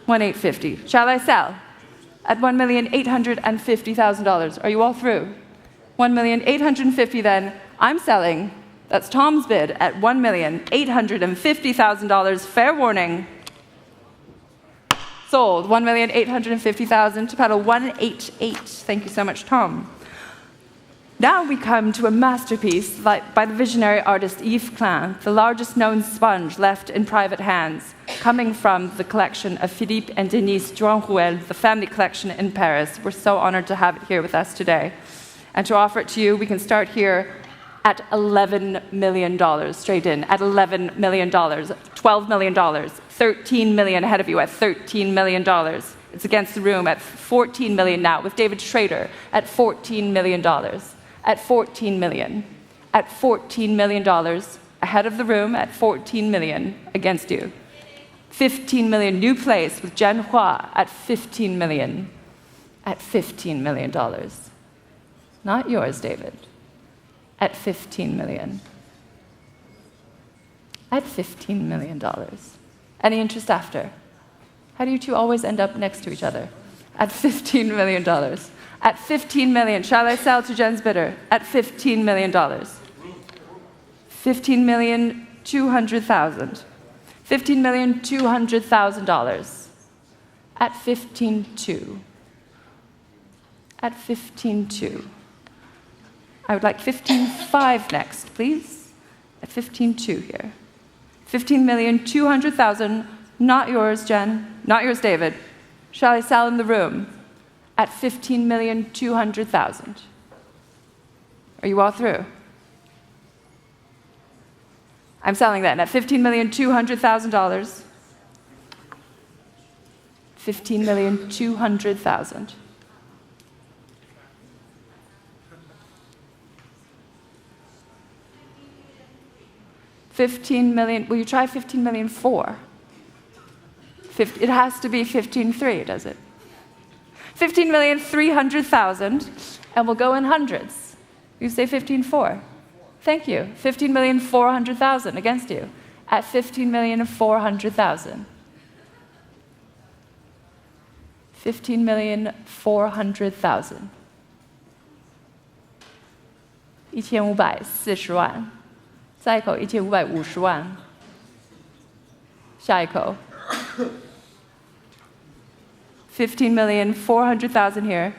1,850. Shall I sell? At $1,850,000. Are you all through? 1,850,000 then. I'm selling. That's Tom's bid at $1,850,000. Fair warning. Sold. 1,850,000 to pedal 188. Thank you so much, Tom. Now we come to a masterpiece by the visionary artist Yves Klein, the largest known sponge left in private hands, coming from the collection of Philippe and Denise Duranrouel, the family collection in Paris. We're so honored to have it here with us today. And to offer it to you, we can start here at $11 million, straight in, at $11 million, $12 million, $13 million ahead of you at $13 million. It's against the room at $14 million now, with David Schrader at $14 million. At $14 million. At $14 million, ahead of the room at $14 million, against you. 15 million, new place with Jen Hua at 15 million. At $15 million. Not yours, David. At $15 million. At $15 million. Any interest after? How do you two always end up next to each other? At $15 million. At $15 million, shall I sell to Jen's bidder? At $15 million. $15,200,000. $15,200,000. At 15.2. At 15.2. I would like 15.5 next, please. At 15.2 here. 15,200,000. Not yours, Jen. Not yours, David. Shall I sell in the room? At 15,200,000. Are you all through? I'm selling then at $15,200,000. 15,200,000. 15 million. Will you try 15,000,004? It has to be 15.3, does it? 15,300,000, and we'll go in hundreds. You say 15.4. Thank you. 15,400,000 against you at 15,400,000. 15,400,000. 1,540万，再一口1,550万，下一口。$15,400,000 here.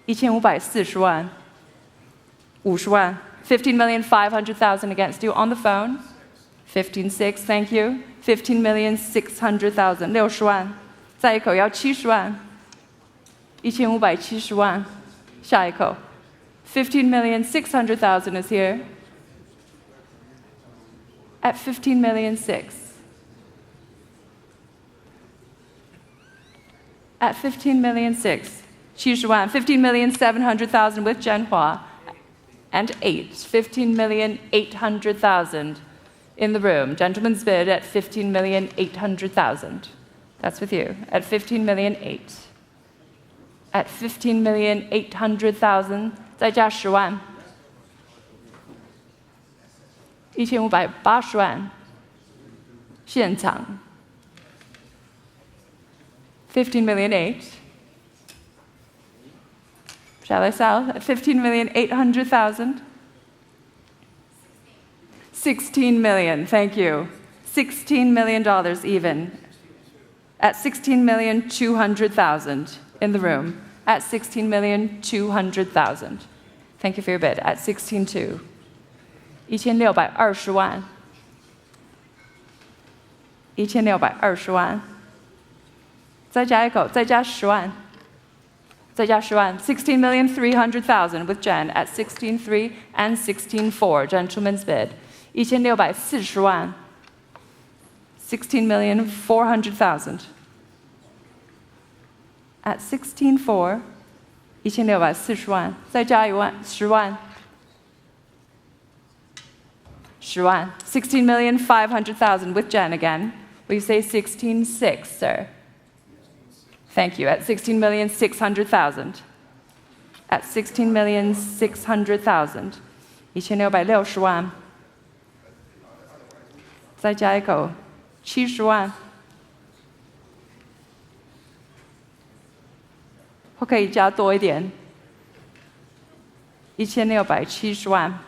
1,540万，50万。$15,500,000 against you on the phone. 15.6, thank you. 15,600,000, 60万。再一口要70万，1,570万，下一口。$15,600,000 is here. At 15,600,000. At 15,600,000, 70万。$15,700,000 with Jen Hua. And 8, $15,800,000 in the room. Gentleman's bid at 15,800,000. That's with you. At 15,800,000. At 15,800,000. 再加10万。1580万。现场。15,800,000. Shall I sell at 15,800,000? 16 million, thank you. $16 million even. At 16,200,000 in the room. At 16,200,000. Thank you for your bid. At 16.2. 1620万。1620万。再加一口，再加10万。再加10万。16,300,000 with Jen at 16.3 and 16.4. Gentleman's bid. 1640万。16,400,000. At 16.4. 1640万。再加1万，10万。10万。16,500,000 with Jen again. Will you say 16.6, sir? Thank you. At 16,600,000. At 16,600,000. 1660万。再加一口，70万。或可以加多一点。1670万。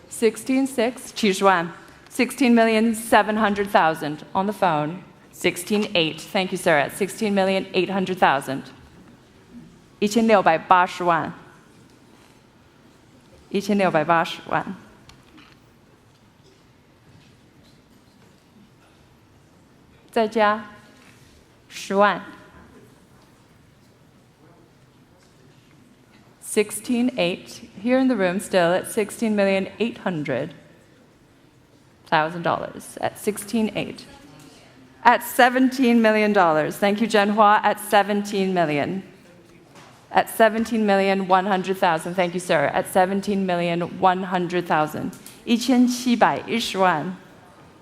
16.6, 70万。16,700,000 on the phone. 16.8, thank you, sir. At 16,800,000. 1680万。1680万。再加10万。16.8, here in the room still at $16,800,000 at 16.8. At $17 million. Thank you, Zhenhua. At 17 million. At 17,100,000. Thank you, sir. At 17,100,000. 1710万。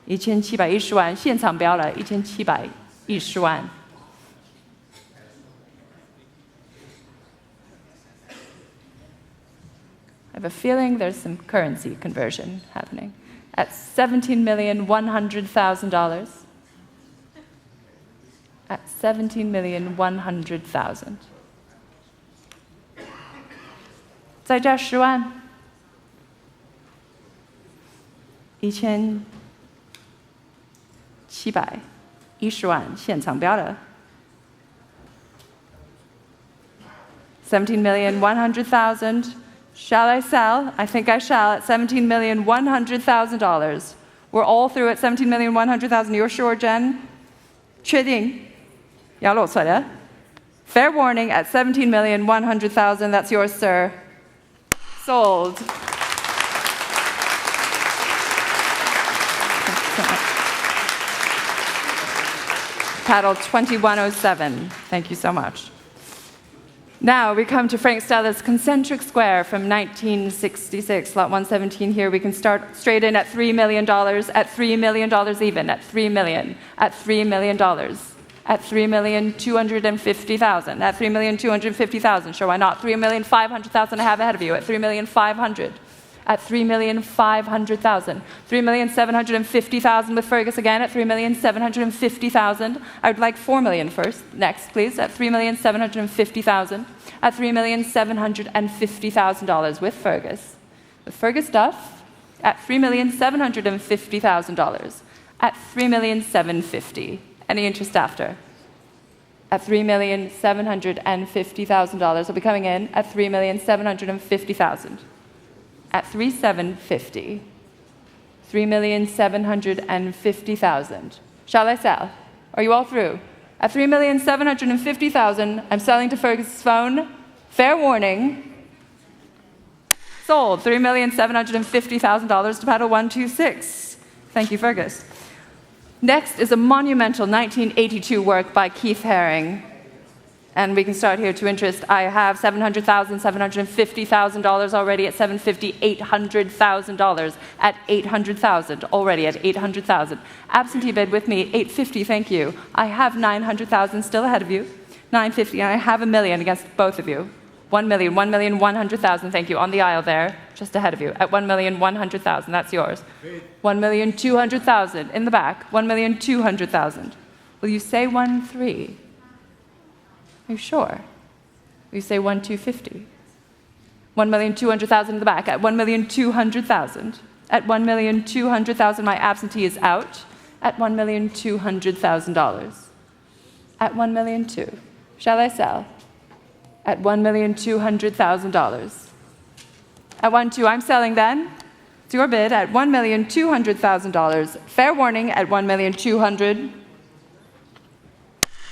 1710万，现场标了1710万。I have a feeling there's some currency conversion happening. At $17,100,000. At 17,100,000. 再加10万。1710万，现场标的。$17,100,000. Shall I sell? I think I shall at $17,100,000. We're all through at $17,100,000. You're sure, Jen? 确定？要落出来的。Fair warning at $17,100,000. That's yours, sir. Sold. Paddle 2107. Thank you so much. Now we come to Frank Stella's Concentric Square from 1966, lot 117 here. We can start straight in at $3 million, at $3 million even, at $3 million, at $3 million, at $3,250,000, at $3,250,000. Sure, why not? $3,500,000 I have ahead of you, at $3,500,000. At $3,500,000. $3,750,000 with Fergus again at $3,750,000. I would like $4 million first. Next, please, at $3,750,000. At $3,750,000 with Fergus. With Fergus Duff at $3,750,000. At $3,750,000. Any interest after? At $3,750,000 will be coming in at $3,750,000. At $3,750,000. $3,750,000. Shall I sell? Are you all through? At $3,750,000, I'm selling to Fergus's phone. Fair warning. Sold. $3,750,000 to paddle 126. Thank you, Fergus. Next is a monumental 1982 work by Keith Haring. And we can start here to interest. I have $700,000, $750,000 already at $750,000, $800,000 at $800,000 already at $800,000. Absentee bid with me, $850,000, thank you. I have $900,000 still ahead of you. $950,000, and I have $1 million against both of you. $1,100,000, thank you, on the aisle there, just ahead of you, at $1,100,000, that's yours. $1,200,000 in the back, $1,200,000. Will you say 1,300,000? Are you sure? Will you say 1,250,000? 1,200,000 in the back, at 1,200,000. At 1,200,000, my absentee is out, at $1,200,000. At $1,200,000. Shall I sell? At $1,200,000. At 1,200,000, I'm selling then. It's your bid at $1,200,000. Fair warning at $1,200,000.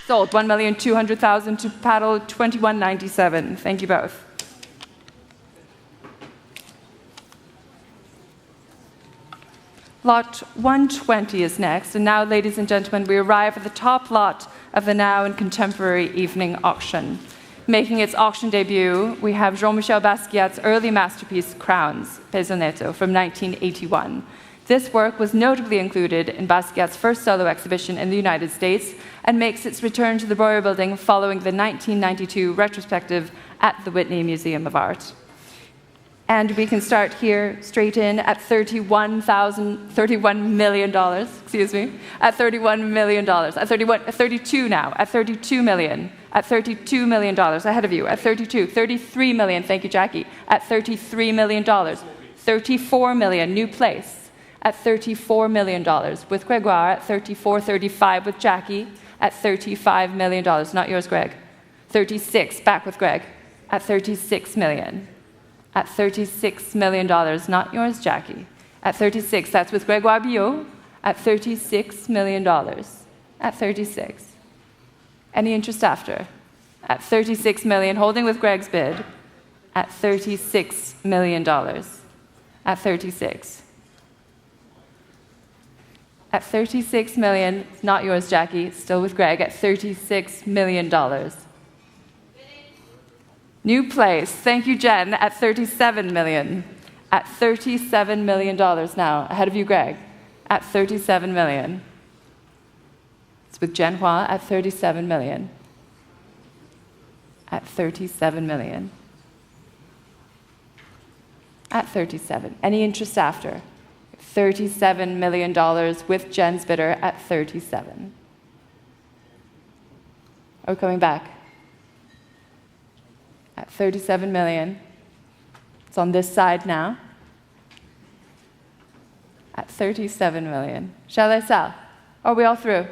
Sold $1,200,000 to paddle 2197. Thank you both. Lot 120 is next, and now, ladies and gentlemen, we arrive at the top lot of the Now and Contemporary Evening Auction. Making its auction debut, we have Jean-Michel Basquiat's early masterpiece, Crowns, Peso Neto, from 1981. This work was notably included in Basquiat's first solo exhibition in the United States and makes its return to the Breuer Building following the 1992 retrospective at the Whitney Museum of Art. And we can start here straight in at $31 million, excuse me, at $31 million, at 32 now, at $32 million, at $32 million, ahead of you, at 32, $33 million, thank you, Jackie, at $33 million, $34 million, new place, at $34 million, with Gregoire at 34, 35 with Jackie, at $35 million, not yours, Greg, 36, back with Greg, at $36 million. At $36 million, not yours, Jackie. At 36, that's with Gregoire Biot, at $36 million. At 36. Any interest after? At $36 million, holding with Greg's bid, at $36 million. At 36. At $36 million, not yours, Jackie, still with Greg, at $36 million. New place, thank you, Jen, at $37 million. At $37 million now, ahead of you, Greg, at $37 million. It's with Jen Hua at $37 million. At $37 million. At 37. Any interest after? $37 million with Jen's bidder at 37. Are we coming back? At $37 million. It's on this side now. At $37 million. Shall I sell? Are we all through?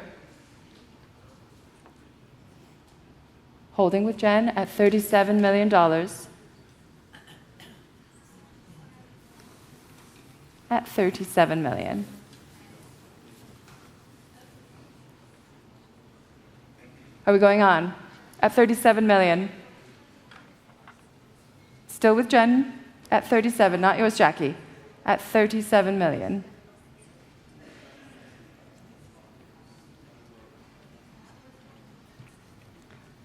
Holding with Jen at $37 million. At $37 million. Are we going on? At $37 million. Still with Jen at 37, not yours, Jackie, at $37 million.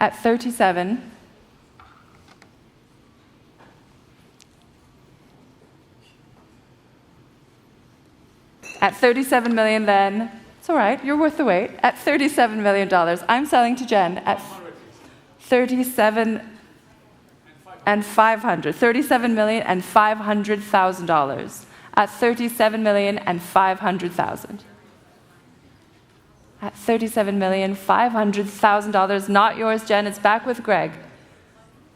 At 37. At $37 million then, it's all right, you're worth the wait, at $37 million. I'm selling to Jen at 37 and $500, $37,500,000 at $37,500,000. At $37,500,000, not yours, Jen. It's back with Greg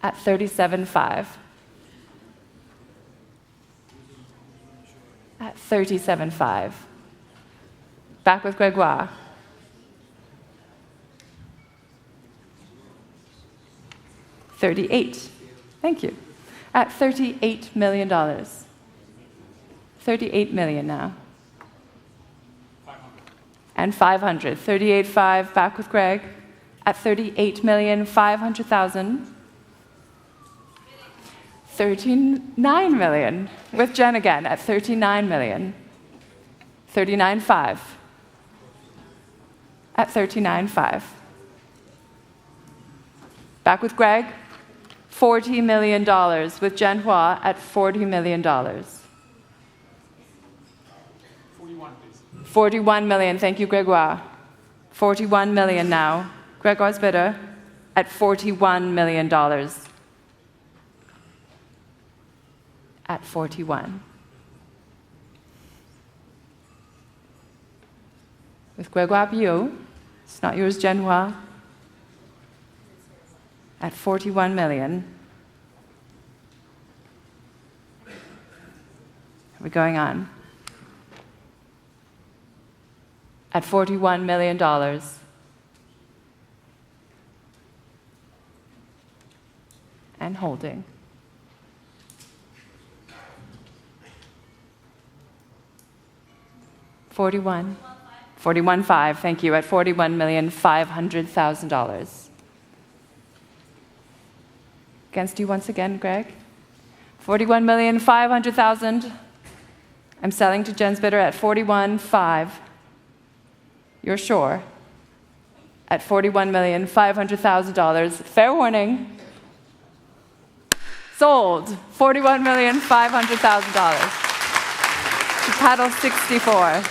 at 37.5. At 37.5. Back with Gregoire. $38. Thank you. At $38 million. $38 million now. And 500. 38.5, back with Greg. At $38,500,000. $39 million. With Jen again at $39 million. 39.5. At 39.5. Back with Greg. $40 million with Jen Hua at $40 million. 41, please. 41 million, thank you, Gregoire. 41 million now. Gregoire's bidder at $41 million. At 41. With Gregoire Biot, it's not yours, Jen Hua. At 41 million. Are we going on? At $41 million. And holding. $41.5, thank you, at $41,500,000. Against you once again, Greg. $41,500,000. I'm selling to Jen's bidder at $41.5. You're sure? At $41,500,000. Fair warning. Sold. $41,500,000. To paddle 64.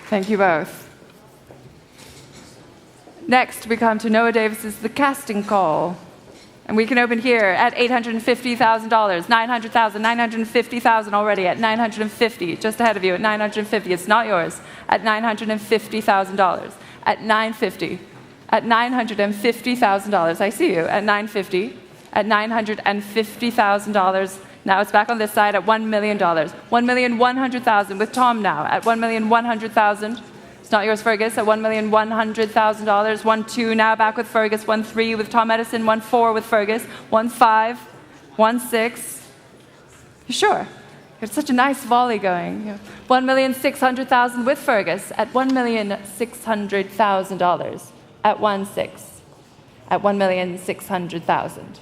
Thank you both. Next, we come to Noah Davis's The Casting Call. And we can open here at $850,000, $900,000, $950,000 already at $950, just ahead of you at $950. It's not yours. At $950,000. At $950. At $950,000. I see you. At $950. At $950,000. Now it's back on this side at $1 million. $1,100,000 with Tom now at $1,100,000. It's not yours, Fergus, at $1,100,000. 1-2 now back with Fergus. 1-3 with Tom Edison. 1-4 with Fergus. 1-5. 1-6. You sure? You had such a nice volley going. $1,600,000 with Fergus at $1,600,000. At 1-6. At $1,600,000.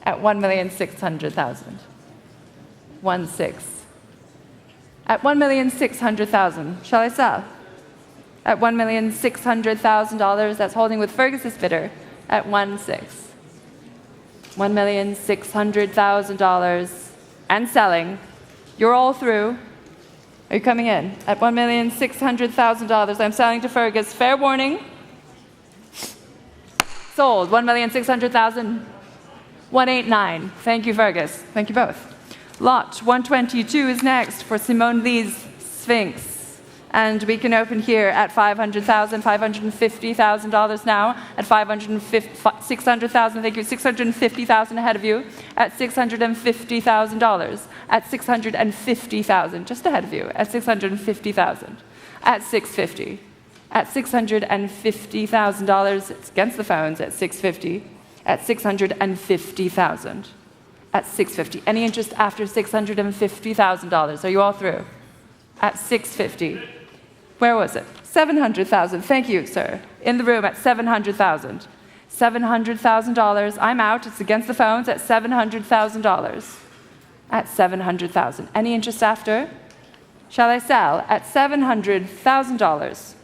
At $1,600,000. 1-6. At $1,600,000. Shall I sell? At $1,600,000. That's holding with Fergus's bidder at 1-6. $1,600,000 and selling. You're all through. Are you coming in? At $1,600,000. I'm selling to Fergus. Fair warning. Sold. $1,600,000. 189. Thank you, Fergus. Thank you both. Lot 122 is next for Simone Lee's Sphinx. And we can open here at $500,000, $550,000 now, at $600,000, thank you, $650,000 ahead of you, at $650,000, at $650,000, just ahead of you, at $650,000, at $650, at $650,000, it's against the phones, at $650, at $650,000, at $650. Any interest after $650,000? Are you all through? At $650. Where was it? $700,000. Thank you, sir. In the room at $700,000. $700,000. I'm out. It's against the phones at $700,000. At $700,000. Any interest after? Shall I sell at $700,000?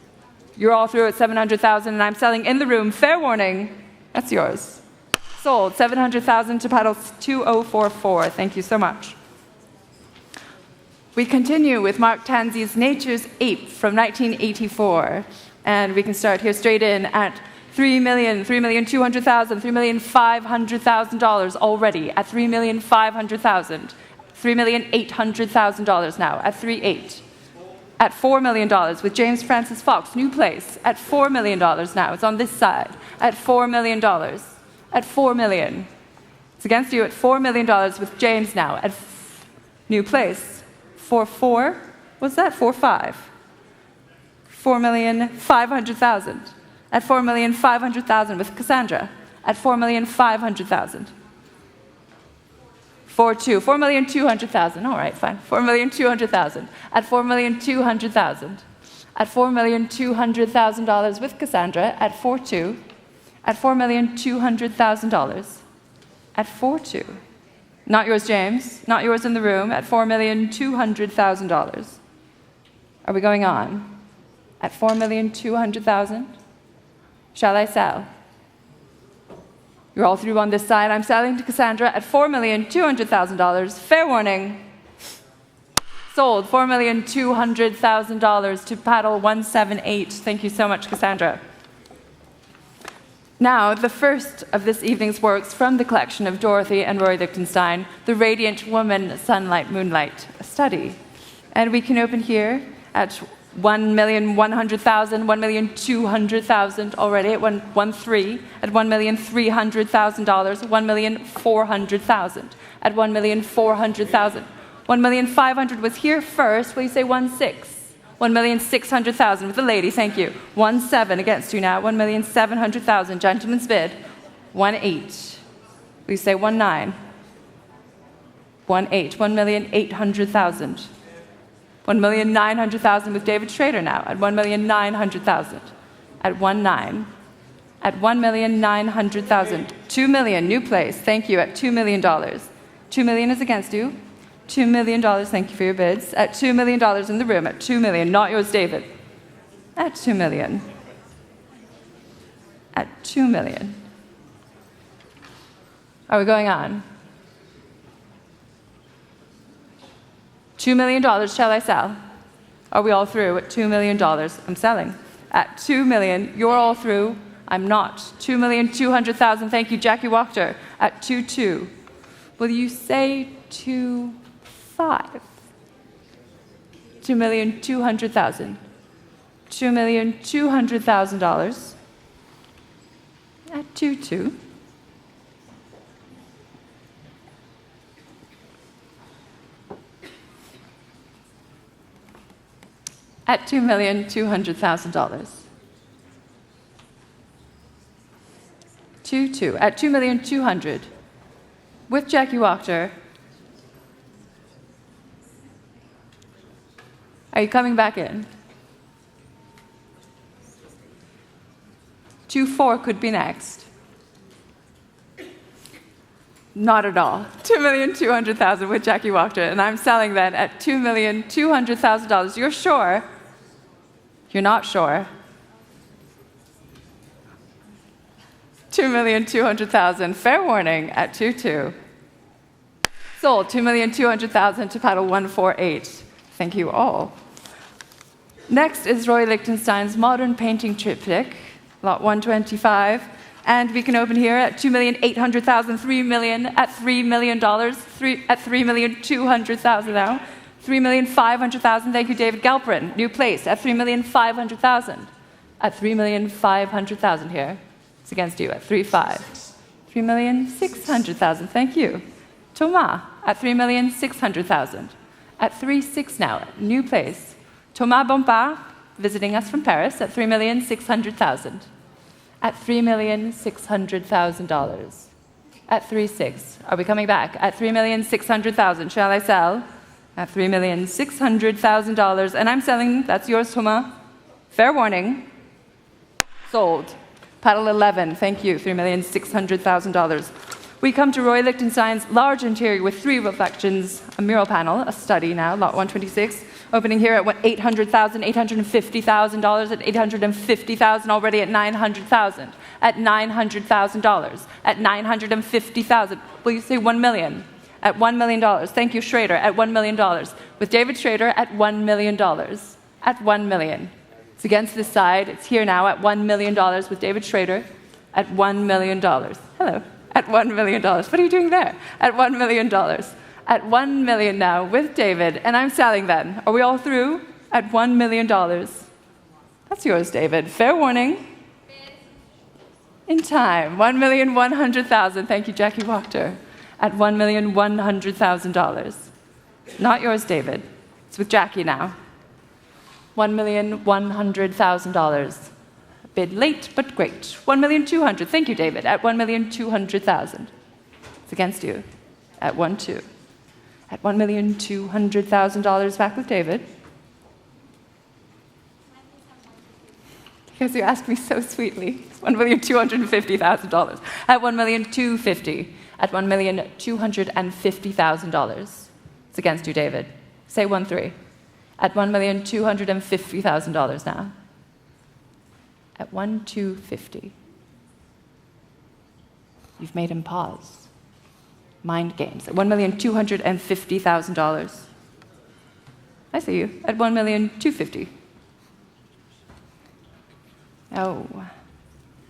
You're all through at $700,000, and I'm selling in the room. Fair warning. That's yours. Sold. $700,000 to paddle 2044. Thank you so much. We continue with Mark Tanzi's Nature's Ape from 1984. And we can start here straight in at $3,200,000, $3,500,000 already at $3,500,000. $3,800,000 now at 3.8. At $4 million with James Francis Fox, New Place, at $4 million now. It's on this side. At $4 million. At $4 million. It's against you at $4 million with James now. At New Place. 4.4. What's that? 4.5. 4,500,000. At 4,500,000 with Cassandra. At 4,500,000. 4.2. 4,200,000. All right, fine. 4,200,000. At 4,200,000. At $4,200,000 with Cassandra. At 4.2. At $4,200,000. At 4.2. Not yours, James. Not yours in the room. At $4,200,000. Are we going on? At $4,200,000? Shall I sell? You're all through on this side. I'm selling to Cassandra at $4,200,000. Fair warning. Sold. $4,200,000 to paddle 178. Thank you so much, Cassandra. Now, the first of this evening's works from the collection of Dorothy and Roy Lichtenstein, The Radiant Woman, Sunlight, Moonlight, a study. And we can open here at $1,100,000, $1,200,000 already at 1.13, at $1,300,000, $1,400,000, at $1,400,000. 1,500,000 was here first. Will you say 1.6? 1,600,000 with the lady, thank you. 1.7 against you now. 1,700,000. Gentleman's bid. 1.8. Will you say 1.9? 1.8. 1,800,000. 1,900,000 with David Schrader now at 1,900,000. At 1.9. At 1,900,000. 2 million, new place. Thank you. At $2 million. $2 million is against you. $2 million, thank you for your bids. At $2 million in the room, at $2 million, not yours, David. At $2 million. At $2 million. Are we going on? $2 million, shall I sell? Are we all through at $2 million? I'm selling. At $2 million, you're all through. I'm not. $2,200,000, thank you, Jackie Wachter. At 2.2. Will you say 2.5? $2,200,000. $2,200,000 at 2.2. At $2,200,000. 2.2 at $2,200,000 with Jackie Wachter. Are you coming back in? 2.4 could be next. Not at all. $2,200,000 with Jackie Wachter, and I'm selling that at $2,200,000. You're sure? You're not sure. $2,200,000. Fair warning at 2.2. Sold. $2,200,000 to paddle 148. Thank you all. Next is Roy Lichtenstein's Modern Painting Triptych, lot 125. And we can open here at $2,800,000, $3 million at $3 million, at $3,200,000 now. $3,500,000, thank you, David Galperin. New place at $3,500,000. At $3,500,000 here. It's against you at 3.5. $3,600,000, thank you. Thomas at $3,600,000. At 3.6 now, new place. Thomas Bompard, visiting us from Paris at $3,600,000. At $3,600,000. At 3.6. Are we coming back? At $3,600,000. Shall I sell? At $3,600,000. And I'm selling. That's yours, Thomas. Fair warning. Sold. Paddle 11. Thank you. $3,600,000. We come to Roy Lichtenstein's large interior with 3 reflections, a mural panel, a study now, lot 126. Opening here at $800,000, $850,000, at $850,000, already at $900,000, at $900,000, at $950,000. Will you say $1 million? At $1 million. Thank you, Schrader, at $1 million. With David Schrader at $1 million. At $1 million. It's against this side. It's here now at $1 million with David Schrader at $1 million. Hello. At $1 million. What are you doing there? At $1 million. At $1 million now with David, and I'm selling then. Are we all through? At $1 million. That's yours, David. Fair warning. In time. $1,100,000. Thank you, Jackie Wachter. At $1,100,000. Not yours, David. It's with Jackie now. $1,100,000. Bid late, but great. $1,200,000. Thank you, David. At $1,200,000. It's against you. At 1.2. At $1,200,000 back with David. Because you asked me so sweetly. It's $1,250,000. At $1,250,000. At $1,250,000. It's against you, David. Say 1.3. At $1,250,000 now. At $1,250,000. You've made him pause. Mind games at $1,250,000. I see you at $1,250,000. Oh,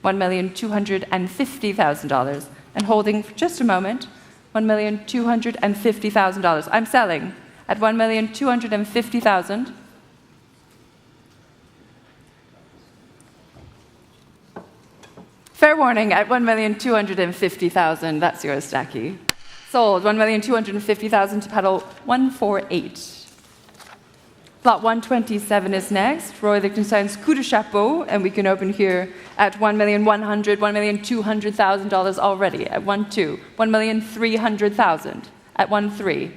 $1,250,000. And holding for just a moment, $1,250,000. I'm selling at $1,250,000. Fair warning at $1,250,000. That's yours, Stacky. Sold $1,250,000 to pedal 148. Lot 127 is next. Roy Lichtenstein's Coup de Chapeau, and we can open here at $1,100,000, $1,200,000 already at 1.2, $1,300,000 at 1.3,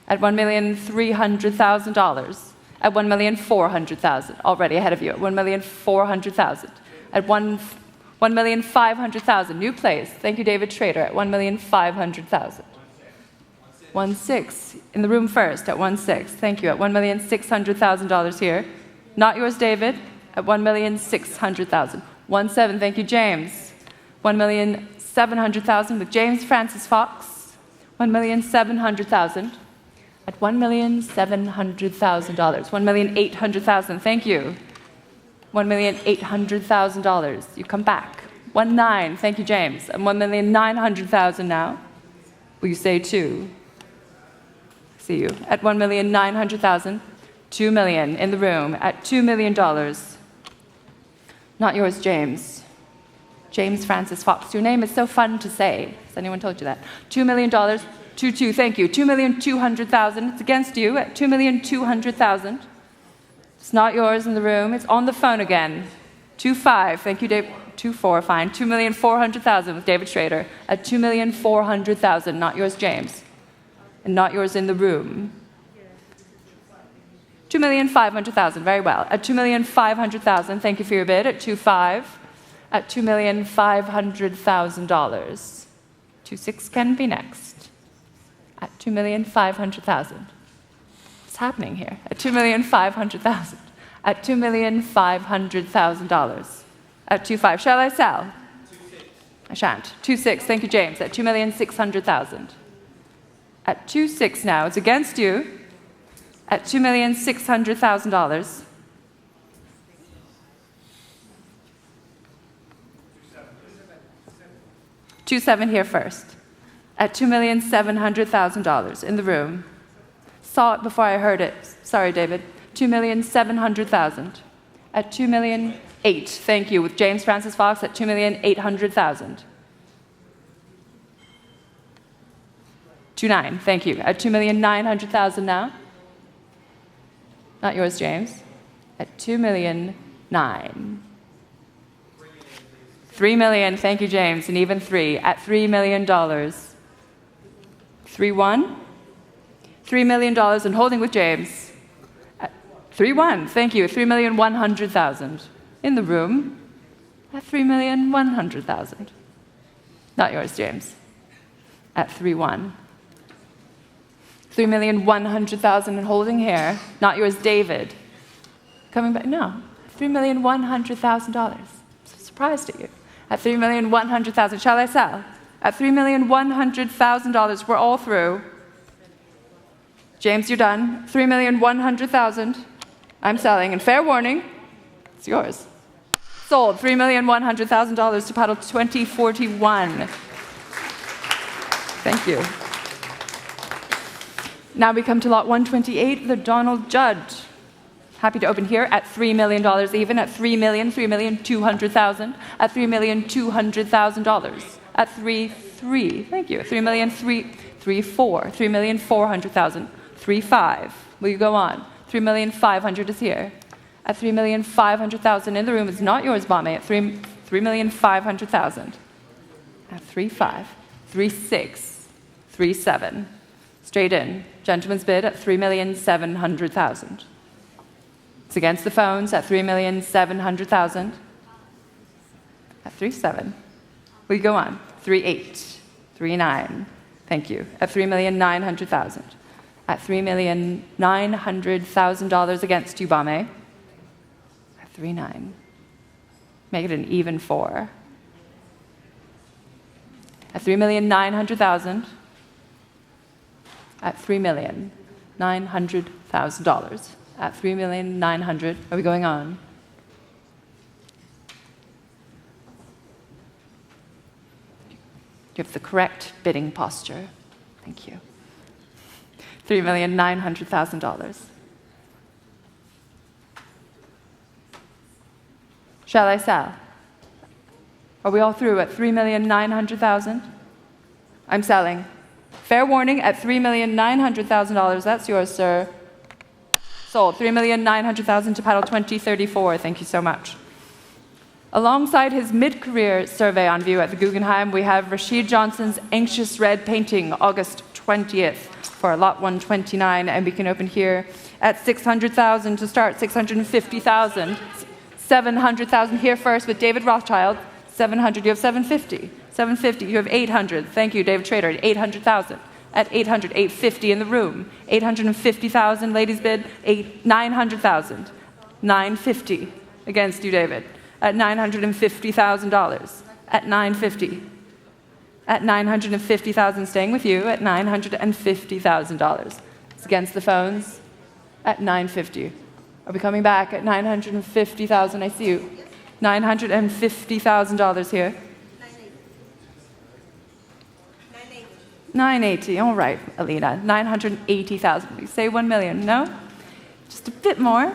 at $1,300,000 at $1,400,000 already ahead of you at $1,400,000 at $1,500,000. New place. Thank you, David Schrader at $1,500,000. 1.6 in the room first at 1.6. Thank you at $1,600,000 here. Not yours, David, at $1,600,000. 1.7. Thank you, James. $1,700,000 with James Francis Fox. $1,700,000 at $1,700,000. $1,800,000. Thank you. $1,800,000. You come back. 1.9. Thank you, James. And $1,900,000 now. Will you say 2? See you at $1,900,000. $2 million in the room at $2 million. Not yours, James. James Francis Fox. Your name is so fun to say. Has anyone told you that? $2 million. 2.2. Thank you. $2,200,000. It's against you at $2,200,000. It's not yours in the room. It's on the phone again. 2.5. Thank you, Dave. 2.4. Fine. $2,400,000 with David Schrader at $2,400,000. Not yours, James. And not yours in the room. $2,500,000. Very well. At $2,500,000. Thank you for your bid. At 2.5. At $2,500,000. 2.6 can be next. At $2,500,000. What's happening here? At $2,500,000. At $2,500,000. At 2.5. Shall I sell? 2.6. I shan't. 2.6. Thank you, James. At $2,600,000. At 2.6 now. It's against you. At $2,600,000. 2.7 here first. At $2,700,000 in the room. Saw it before I heard it. Sorry, David. $2,700,000. At $2,008,000. Thank you. With James Francis Fox at $2,800,000. 2.9. Thank you. At $2,900,000 now. Not yours, James. At $2,009,000. $3 million. Thank you, James. And even 3 at $3 million. 3.1. $3 million and holding with James. At 3.1. Thank you. $3,100,000 in the room. At $3,100,000. Not yours, James. At 3.1. $3,100,000 and holding here. Not yours, David. Coming back. No. $3,100,000. Surprised at you. At $3,100,000. Shall I sell? At $3,100,000. We're all through. James, you're done. $3,100,000. I'm selling. And fair warning, it's yours. Sold. $3,100,000 to paddle 2041. Thank you. Now we come to lot 128, the Donald Judd. Happy to open here at $3 million even, at $3,200,000, at $3,200,000, at 3.3. Thank you. 3,334, 3,400,000, 3.5. Will you go on? 3,500,000 is here. At 3,500,000 in the room is not yours, Bombe. At 3,500,000. At 3.5, 3.6, 3.7. Straight in. Gentleman's bid at $3,700,000. It's against the phones at $3,700,000. At 3.7. Will you go on? 3.8, 3.9. Thank you. At $3,900,000. At $3,900,000 against you, Bombe. At 3.9. Make it an even 4. at $3,900,000, at $3,900,000, at $3,900,000. Are we going on? You have the correct bidding posture. Thank you. $3,900,000. Shall I sell? Are we all through at $3,900,000? I'm selling. Fair warning at $3,900,000. That's yours, sir. Sold. $3,900,000 to paddle 2034. Thank you so much. Alongside his mid-career survey on view at the Guggenheim, we have Rashid Johnson's Anxious Red painting, August 20th, for lot 129, and we can open here at $600,000 to start. $650,000. $700,000 here first with David Rothschild. $700,000. You have $750,000. $750,000. You have $800,000. Thank you, David Trader. At $800,000. At $800,000. $850,000 in the room. $850,000. Ladies bid. $900,000. $950,000 against you, David. At $950,000. At $950,000. At $950,000. Staying with you at $950,000. It's against the phones. At $950,000. Are we coming back at $950,000? I see you. $950,000 here. $980,000. All right, Alina. $980,000. You say $1 million? No? Just a bit more.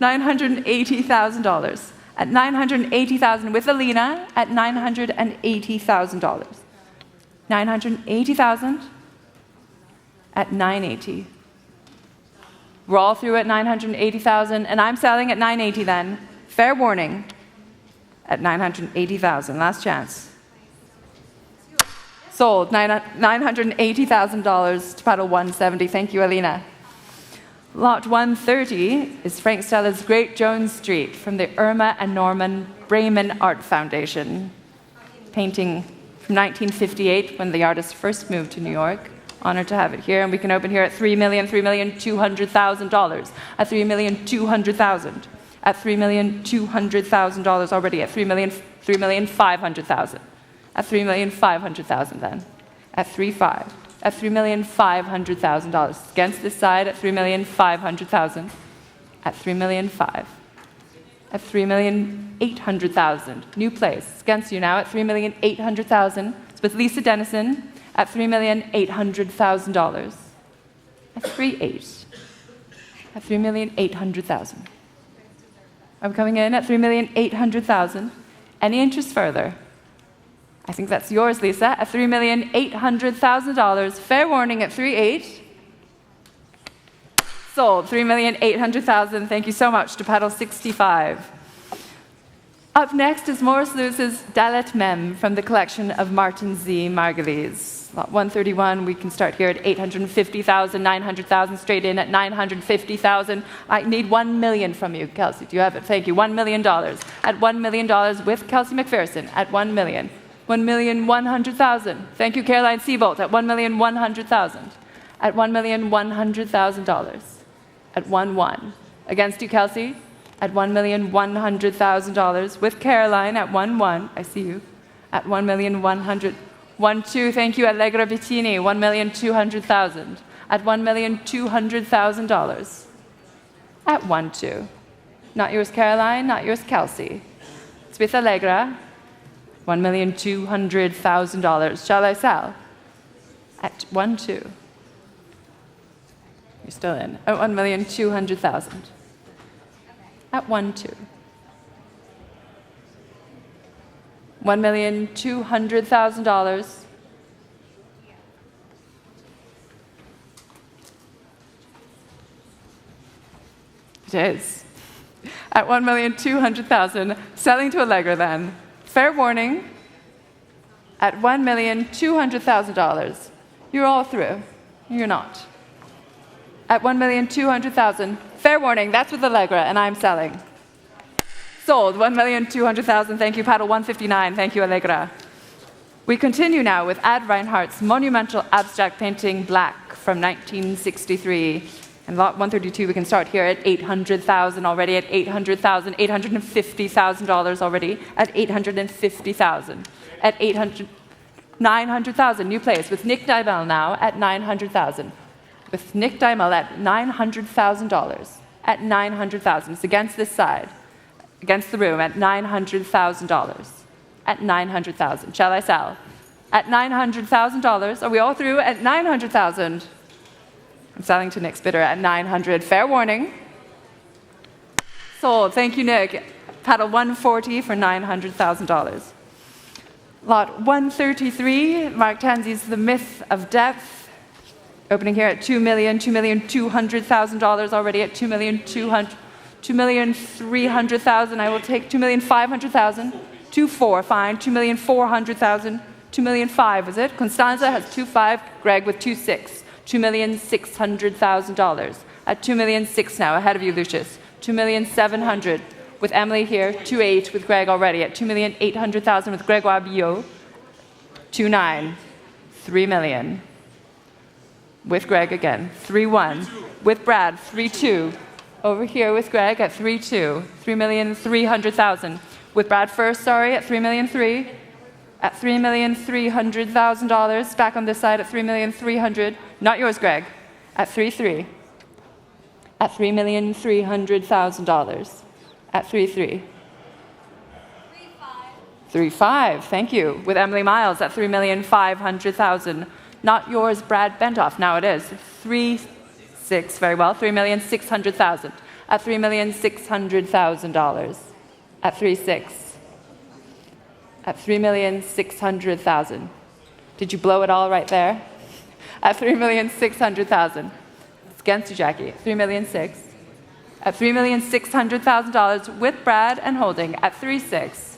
$980,000. At $980,000 with Alina at $980,000. $980,000 at $980,000. We're all through at $980,000, and I'm selling at $980,000 then. Fair warning at $980,000. Last chance. Sold. $980,000 to paddle 170. Thank you, Alina. Lot 130 is Frank Stella's Great Jones Street from the Irma and Norman Bremen Art Foundation. Painting from 1958 when the artist first moved to New York. Honored to have it here, and we can open here at $3,200,000. At $3,200,000. At $3,200,000 already. At $3,500,000. At $3,500,000 then. At $3,500,000. At $3,500,000. Against this side at $3,500,000. At $3,500,000. At $3,800,000. New place. Against you now at $3,800,000. It's with Lisa Dennison at $3,800,000. At $3,800,000. At $3,800,000. I'm coming in at $3,800,000. Any interest further? I think that's yours, Lisa, at $3,800,000. Fair warning at $3,800,000. Sold. $3,800,000. Thank you so much to paddle 65. Up next is Maurice Lewis's Dalet Mem from the collection of Martin Z. Margulies. Lot 131, we can start here at $850,000, $900,000, straight in at $950,000. I need $1 million from you, Kelsey. Do you have it? Thank you. $1 million. At $1 million with Kelsey McPherson at $1 million. $1,100,000. Thank you, Caroline Seabolt at $1,100,000. At $1,100,000. At 1-1. Against you, Kelsey. At $1,100,000 with Caroline at 1-1. I see you. At $1,100,000. 1-2. Thank you, Allegra Bettini. $1,200,000. At $1,200,000. At 1-2. Not yours, Caroline. Not yours, Kelsey. It's with Allegra. $1,200,000. Shall I sell? At 1-2. You're still in. At $1,200,000. At 1-2. $1,200,000. It is. At $1,200,000. Selling to Allegra then. Fair warning. At $1,200,000. You're all through. You're not. At $1,200,000. Fair warning. That's with Allegra, and I'm selling. Sold. $1,200,000. Thank you, paddle 159. Thank you, Allegra. We continue now with Ad Reinhardt's monumental abstract painting, Black, from 1963. And lot 132, we can start here at $800,000 already, at $800,000, $850,000 already, at $850,000, at $800. 900,000, new place, with Nick Dymel now at 900,000. With Nick Dymel at $900,000. At 900,000. It's against this side. Against the room at $900,000. At 900,000. Shall I sell? At $900,000. Are we all through? At 900,000. I'm selling to Nick's bidder at 900. Fair warning. Sold. Thank you, Nick. Paddle 140 for $900,000. Lot 133, Mark Tanzi's The Myth of Depth. Opening here at $2,200,000 already at $2,300,000. I will take $2,500,000. 2,400,000, fine. $2,400,000. 2,500,000 is it? Constanza has 2,500,000. Greg with 2,600,000. $2,600,000 at 2,600,000 now. Ahead of you, Lucius. 2,700,000 with Emily here. 2,800,000 with Greg already at 2,800,000 with Gregoire Billot. 2,900,000. 3,000,000 with Greg again. 3,100,000 with Brad. 3,200,000 over here with Greg at 3,200,000. 3,300,000 with Brad first. Sorry, at 3,300,000. At $3,300,000. Back on this side at 3,300,000. Not yours, Greg. At 3,300,000. At $3,300,000. At 3,300,000. 3,500,000. Thank you. With Emily Miles at 3,500,000. Not yours, Brad Bentoff. Now it is 3,600,000. Very well. 3,600,000. At $3,600,000. At 3,600,000. At 3,600,000. Did you blow it all right there? At 3,600,000. It's against you, Jackie. 3,600,000. At $3,600,000 with Brad and holding at 3,600,000.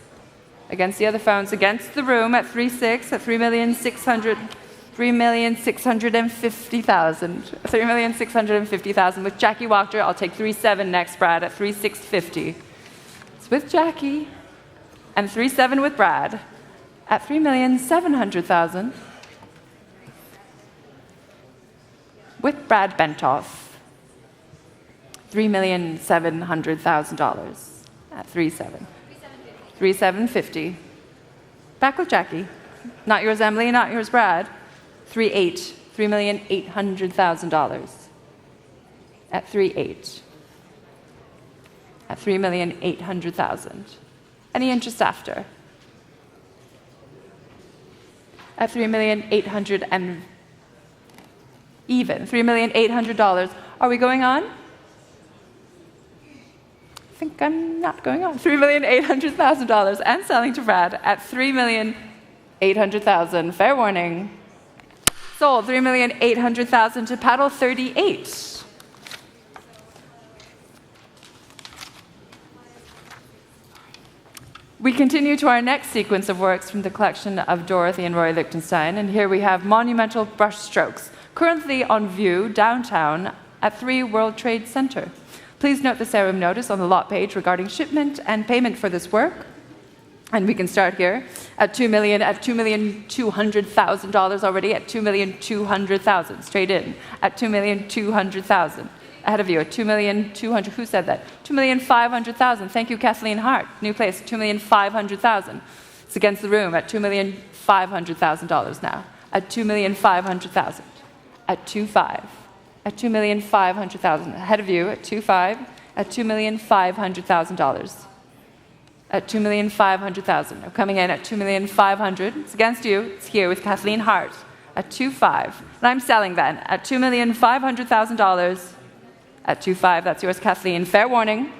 Against the other phones, against the room at 3,600,000. At 3,600,000. 3,650,000. 3,650,000 with Jackie Wachter. I'll take 3,700,000 next, Brad, at 3,650,000. It's with Jackie. And 3,700,000 with Brad at 3,700,000 with Brad Bentoff. $3,700,000 at 3,700,000. 3,750,000. Back with Jackie. Not yours, Emily. Not yours, Brad. 3,800,000. $3,800,000 at 3,800,000. At $3,800,000. Any interest after? At $3,800,000 and even. $3,800,000. Are we going on? I think I'm not going on. $3,800,000 and selling to Brad at $3,800,000. Fair warning. Sold. $3,800,000 to paddle 38. We continue to our next sequence of works from the collection of Dorothy and Roy Lichtenstein, and here we have monumental brushstrokes, currently on view downtown at 3 World Trade Center. Please note the serum notice on the lot page regarding shipment and payment for this work. And we can start here at $2,200,000 already, at $2,200,000, straight in, at $2,200,000. Ahead of you at 2,200,000. Who said that? 2,500,000. Thank you, Kathleen Hart. New place, 2,500,000. It's against the room at $2,500,000 now. At 2,500,000. At 2,500,000. At 2,500,000. Ahead of you at 2,500,000. At $2,500,000. At 2,500,000. I'm coming in at 2,500,000. It's against you. It's here with Kathleen Hart at 2,500,000. And I'm selling then at $2,500,000. At 2,500,000, that's yours, Kathleen. Fair warning.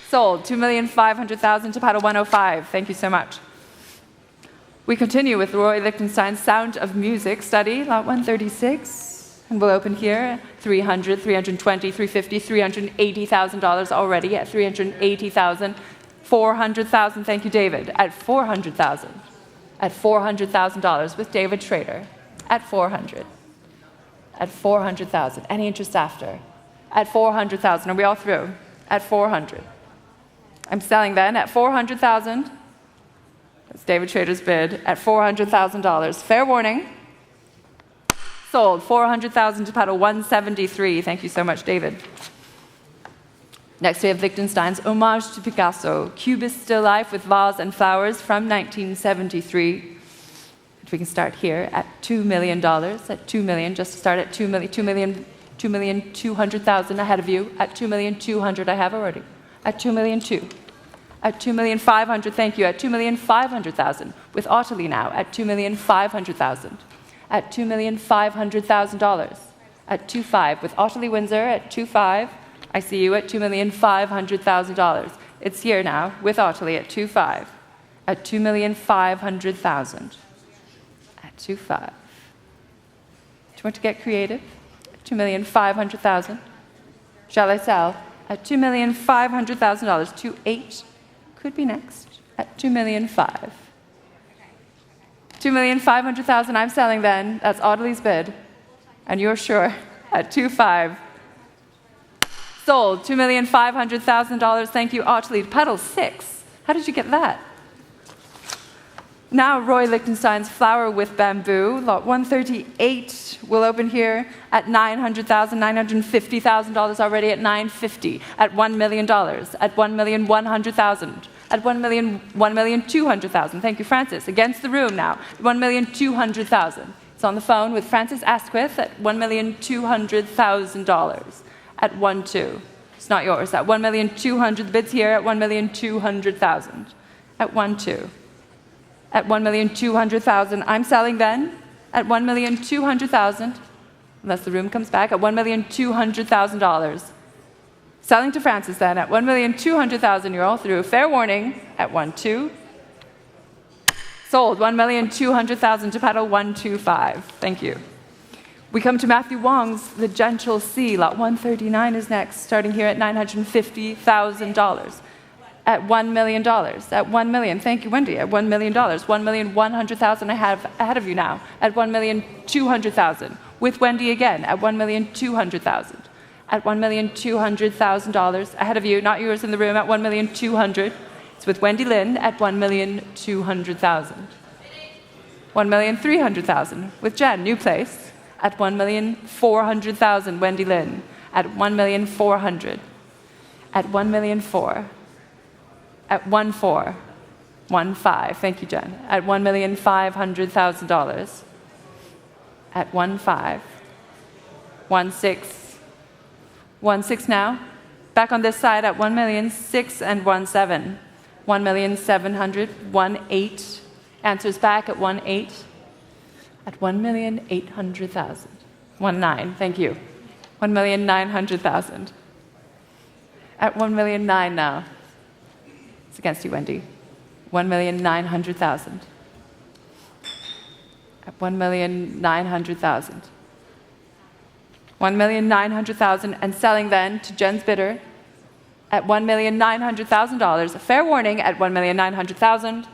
Sold. $2,500,000 to paddle 105. Thank you so much. We continue with Roy Lichtenstein's Sound of Music study, lot 136. And we'll open here $300,000, $320,000, $350,000, $380,000 already at $380,000. $400,000. Thank you, David. At $400,000. At $400,000 with David Schrader. At $400,000. At $400,000. Any interest after? At $400,000. Are we all through? At $400,000. I'm selling then at $400,000. That's David Schrader's bid at $400,000. Fair warning. Sold. $400,000 to paddle 173. Thank you so much, David. Next we have Lichtenstein's Homage to Picasso, Cubist Still Life with Vase and Flowers from 1973. It we can start here at $2 million, at $2 million, just to start at $2 million, $2,200,000 ahead of you. At $2,200,000 I have already. At $2,200,000. At $2,500,000, thank you. At $2,500,000 with Ottilie now. At $2,500,000. At $2,500,000. At 2.5 with Ottilie Windsor. At 2.5, I see you at $2,500,000. It's here now with Ottilie at 2.5. At $2,500,000. At 2.5. Do you want to get creative? At $2,500,000. Shall I sell? At $2,500,000. 2.8 could be next. At $2,500,000. $2,500,000. I'm selling then. That's Ottilie's bid. And you're sure at 2.5. Sold. $2,500,000. Thank you, Ottilie. Pedal 6. How did you get that? Now, Roy Lichtenstein's Flower with Bamboo, lot 138, will open here at $900,000, $950,000 already at $950,000, at $1 million, at $1,100,000, at $1,200,000. Thank you, Francis. Against the room now, $1,200,000. It's on the phone with Francis Asquith at $1,200,000 at 1.2. It's not yours. At $1,200,000, the bid's here at $1,200,000 at 1.2. At $1,200,000, I'm selling then at $1,200,000, unless the room comes back, at $1,200,000. Selling to Francis then at $1,200,000, you're all through. Fair warning at 1.2. Sold, $1,200,000 to pedal 1.25. Thank you. We come to Matthew Wong's The Gentle Sea, lot 139 is next, starting here at $950,000. At $1 million, at $1 million. Thank you, Wendy. At $1 million, $1,100,000 I have ahead of you now. At $1,200,000 with Wendy again. At $1,200,000. At $1,200,000 ahead of you, not yours in the room. At $1,200,000. It's with Wendy Lynn at $1,200,000. $1,300,000 with Jen, new place. At $1,400,000, Wendy Lynn. At $1,400,000. At $1,400,000. At 1.4, 1.5, thank you, Jen. At $1,500,000. At 1.5, 1.6, 1.6 now. Back on this side at 1,006,000 and 1.7, 1,700,000, 1.8. Answers back at 1.8. At 1,800,000, 1.9. Thank you. 1,900,000. At 1,900,000 now. It's against you, Wendy. 1,900,000. At 1,900,000. 1,900,000 and selling then to Jen's bidder at $1,900,000. A fair warning at $1,900,000.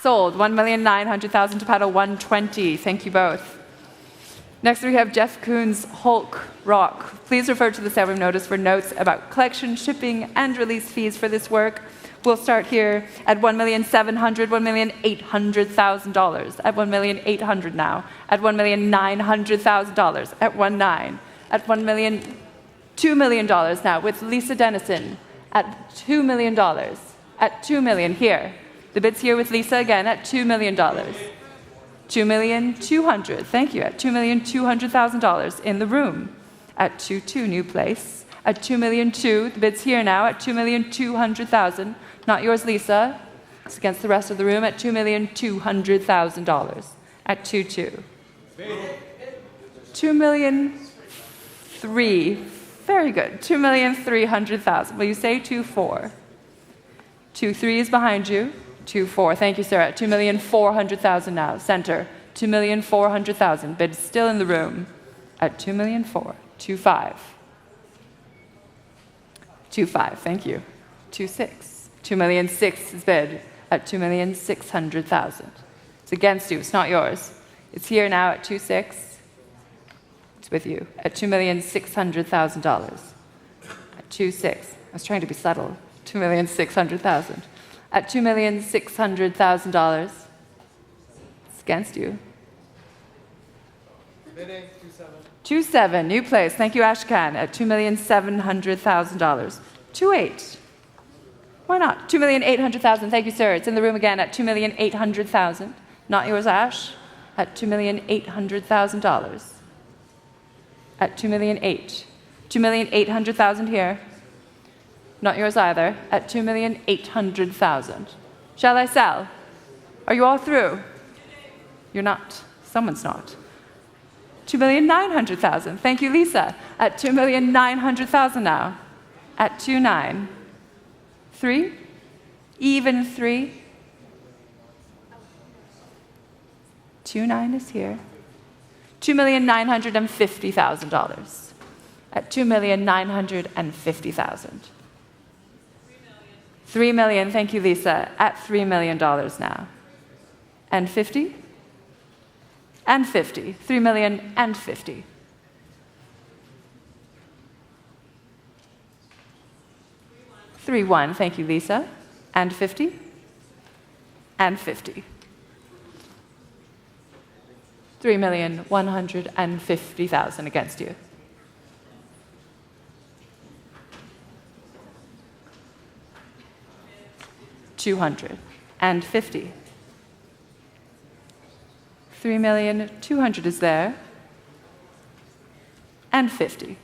Sold. $1,900,000 to pedal 120. Thank you both. Next we have Jeff Koon's Hulk Rock. Please refer to the sale room notice for notes about collection, shipping, and release fees for this work. We'll start here at $1,700,000, $1,800,000. At $1,800,000 now. At $1,900,000. At 1.9. At $2 million now with Lisa Dennison. At $2 million. At $2 million here. The bid's here with Lisa again at $2 million. $2,200,000. Thank you. At $2,200,000 in the room. At 2.2, new place. At $2,200,000, the bid's here now at $2,200,000. Not yours, Lisa. It's against the rest of the room at $2,200,000. At 2.2. $2,300,000. Very good. $2,300,000. Will you say 2.4? 2.3 is behind you. 2.4. Thank you, sir. At $2,400,000 now. Center. $2,400,000. Bid still in the room. At $2,400,000. 2.5. 2.5. Thank you. 2.6. $2,600,000 is bid at $2,600,000. It's against you. It's not yours. It's here now at 2.6. It's with you at $2,600,000. At 2.6. I was trying to be subtle. $2,600,000. At $2,600,000. It's against you. Bidding 2.7. New place. Thank you, Ashkan. At $2,700,000. 2.8. Why not? $2,800,000. Thank you, sir. It's in the room again at $2,800,000. Not yours, Ash, at $2,800,000. At $2,800,000. $2,800,000 here. Not yours either, at $2,800,000. Shall I sell? Are you all through? You're not. Someone's not. $2,900,000. Thank you, Lisa. At $2,900,000 now. At 2.9. 3? Even 3? 2.9 is here. $2,950,000. At $2,950,000. $3 million. Thank you, Lisa. At $3 million now. And 50? And 50. 3 million and 50. $3.1. Thank you, Lisa. And 50? And 50. 3,150,000 against you. $250. 3,200,000 is there. And 50.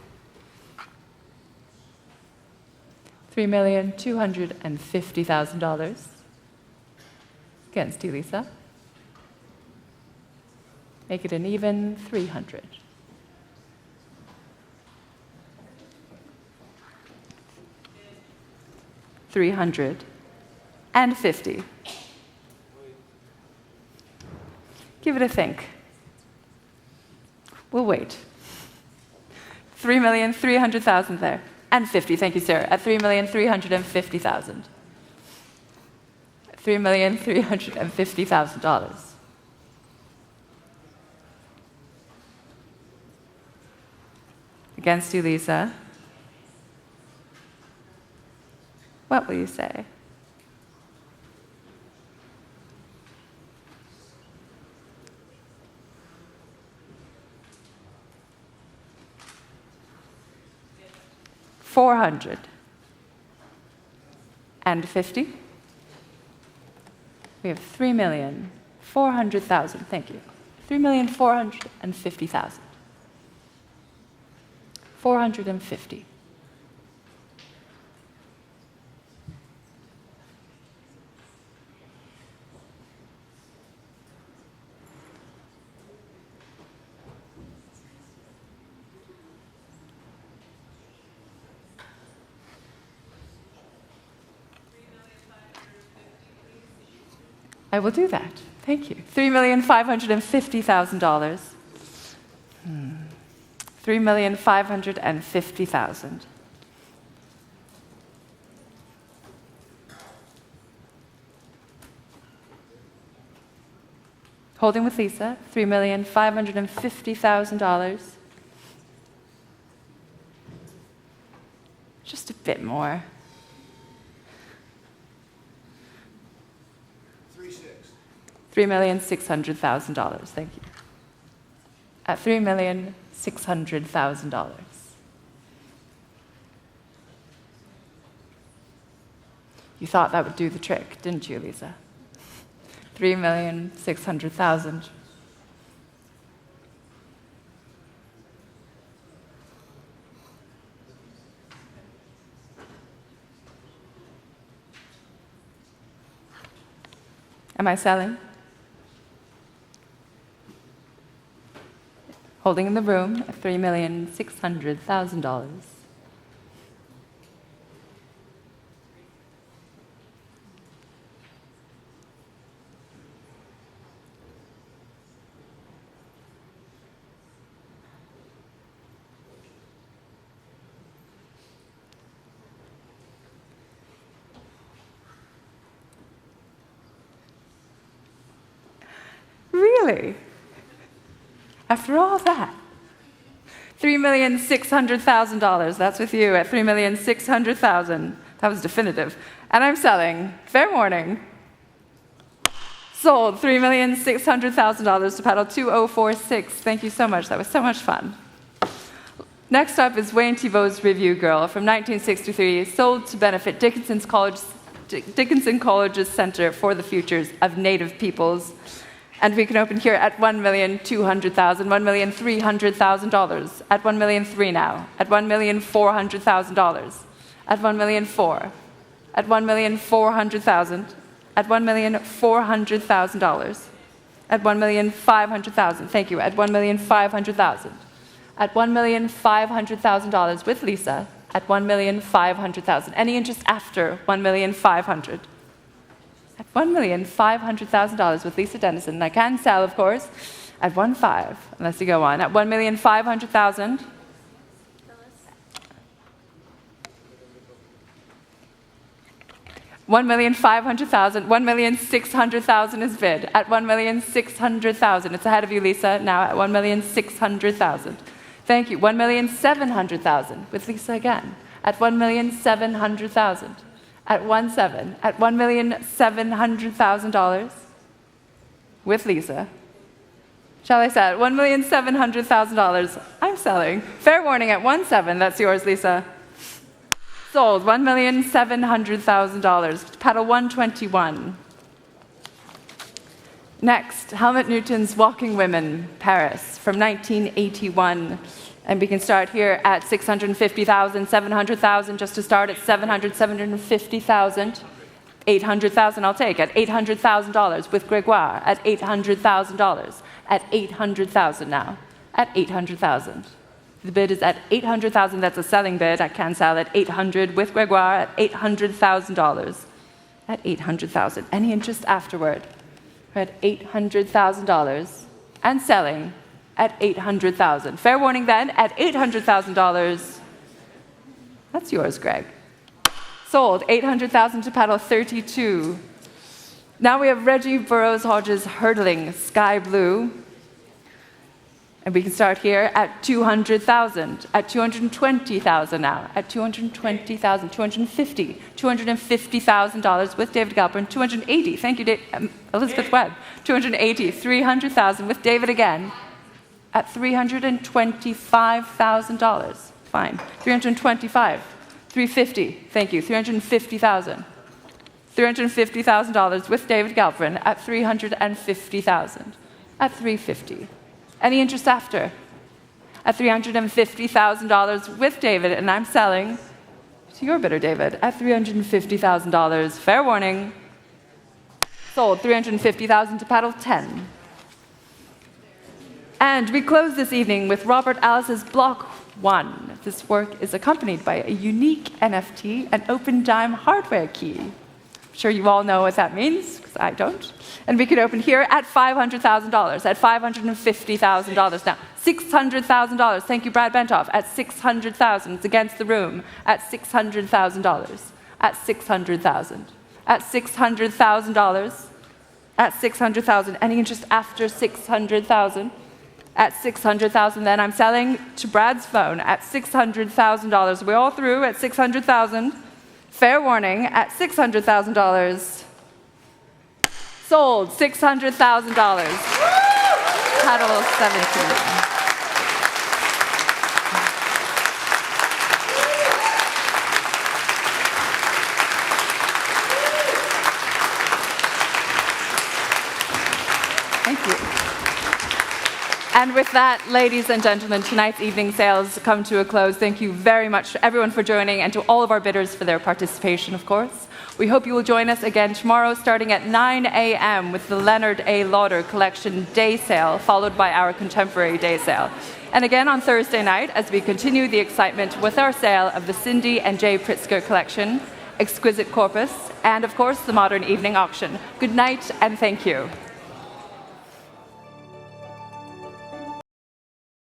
$3,250,000 against you, Lisa. Make it an even 300. $350. Give it a think. We'll wait. 3,300,000 there. And 50, thank you, Sarah, at 3,350,000. $3,350,000. Against you, Lisa. What will you say? $450. We have 3,400,000. Thank you. 3,450,000. 450. I will do that. Thank you. $3,550,000. $3,550,000. Holding with Lisa, $3,550,000. Just a bit more. $3,600,000. Thank you. At $3,600,000. You thought that would do the trick, didn't you, Lisa? 3,600,000. Am I selling? Holding in the room at $3,600,000. Really? After all that? $3,600,000. That's with you at $3,600,000. That was definitive. And I'm selling. Fair warning. Sold $3,600,000 to paddle 2046. Thank you so much. That was so much fun. Next up is Wayne Thiebaud's Review Girl from 1963, sold to benefit Dickinson College's Center for the Futures of Native Peoples. And we can open here at $1,200,000, $1,300,000, at $1,003,000 now, at $1,400,000, at $1,004,000, at $1,400,000, at $1,400,000, at $1,500,000. Thank you. At $1,500,000, at $1,500,000 with Lisa, at $1,500,000. Any interest after $1,500,000? At $1,500,000 with Lisa Dennison. And I can sell, of course, at 1.5, unless you go on. At $1,500,000. $1,500,000. $1,600,000 is bid. At $1,600,000. It's ahead of you, Lisa. Now at $1,600,000. Thank you. $1,700,000 with Lisa again. At $1,700,000. At 1.7. At $1,700,000 with Lisa. Shall I say it? $1,700,000. I'm selling. Fair warning at 1.7. That's yours, Lisa. Sold. $1,700,000. Paddle 121. Next, Helmut Newton's Walking Women, Paris, from 1981. And we can start here at $650,000, $700,000, just to start at $700,000, $750,000, $800,000 I'll take, at $800,000 with Gregoire, at $800,000, at $800,000 now, at $800,000. The bid is at $800,000, that's a selling bid. I can sell at $800,000 with Gregoire, at $800,000, at $800,000. Any interest afterward? We're at $800,000 and selling at $800,000. Fair warning then, at $800,000. That's yours, Greg. Sold, $800,000 to paddle 32. Now we have Reggie Burroughs-Hodges hurdling Sky Blue. And we can start here at $200,000, at $220,000 now, at $220,000, $250,000 with David Galpern, $280,000. Thank you, Elizabeth Webb. $280,000, $300,000 with David again, at $325,000. Fine. $325,000, $350,000. Thank you. $350,000. $350,000 with David Galpern at $350,000, at $350,000. Any interest after? At $350,000 with David, and I'm selling to your bidder, David, at $350,000. Fair warning. Sold, $350,000 to paddle 10. And we close this evening with Robert Alice's Block 1. This work is accompanied by a unique NFT, an open dime hardware key. I'm sure you all know what that means, because I don't. And we could open here at $500,000, at $550,000 now. $600,000, thank you, Brad Bentoff, at $600,000. It's against the room, at $600,000, at $600,000, at $600,000, at $600,000. Any interest after $600,000? At $600,000, then I'm selling to Brad's phone at $600,000. We're all through at $600,000. Fair warning, at $600,000. Sold, $600,000. Paddle 17. Thank you. And with that, ladies and gentlemen, tonight's evening sales come to a close. Thank you very much to everyone for joining and to all of our bidders for their participation, of course. We hope you will join us again tomorrow starting at 9 a.m. with the Leonard A. Lauder Collection day sale, followed by our contemporary day sale. And again on Thursday night as we continue the excitement with our sale of the Cindy and Jay Pritzker collection, Exquisite Corpus, and of course the Modern Evening Auction. Good night and thank you.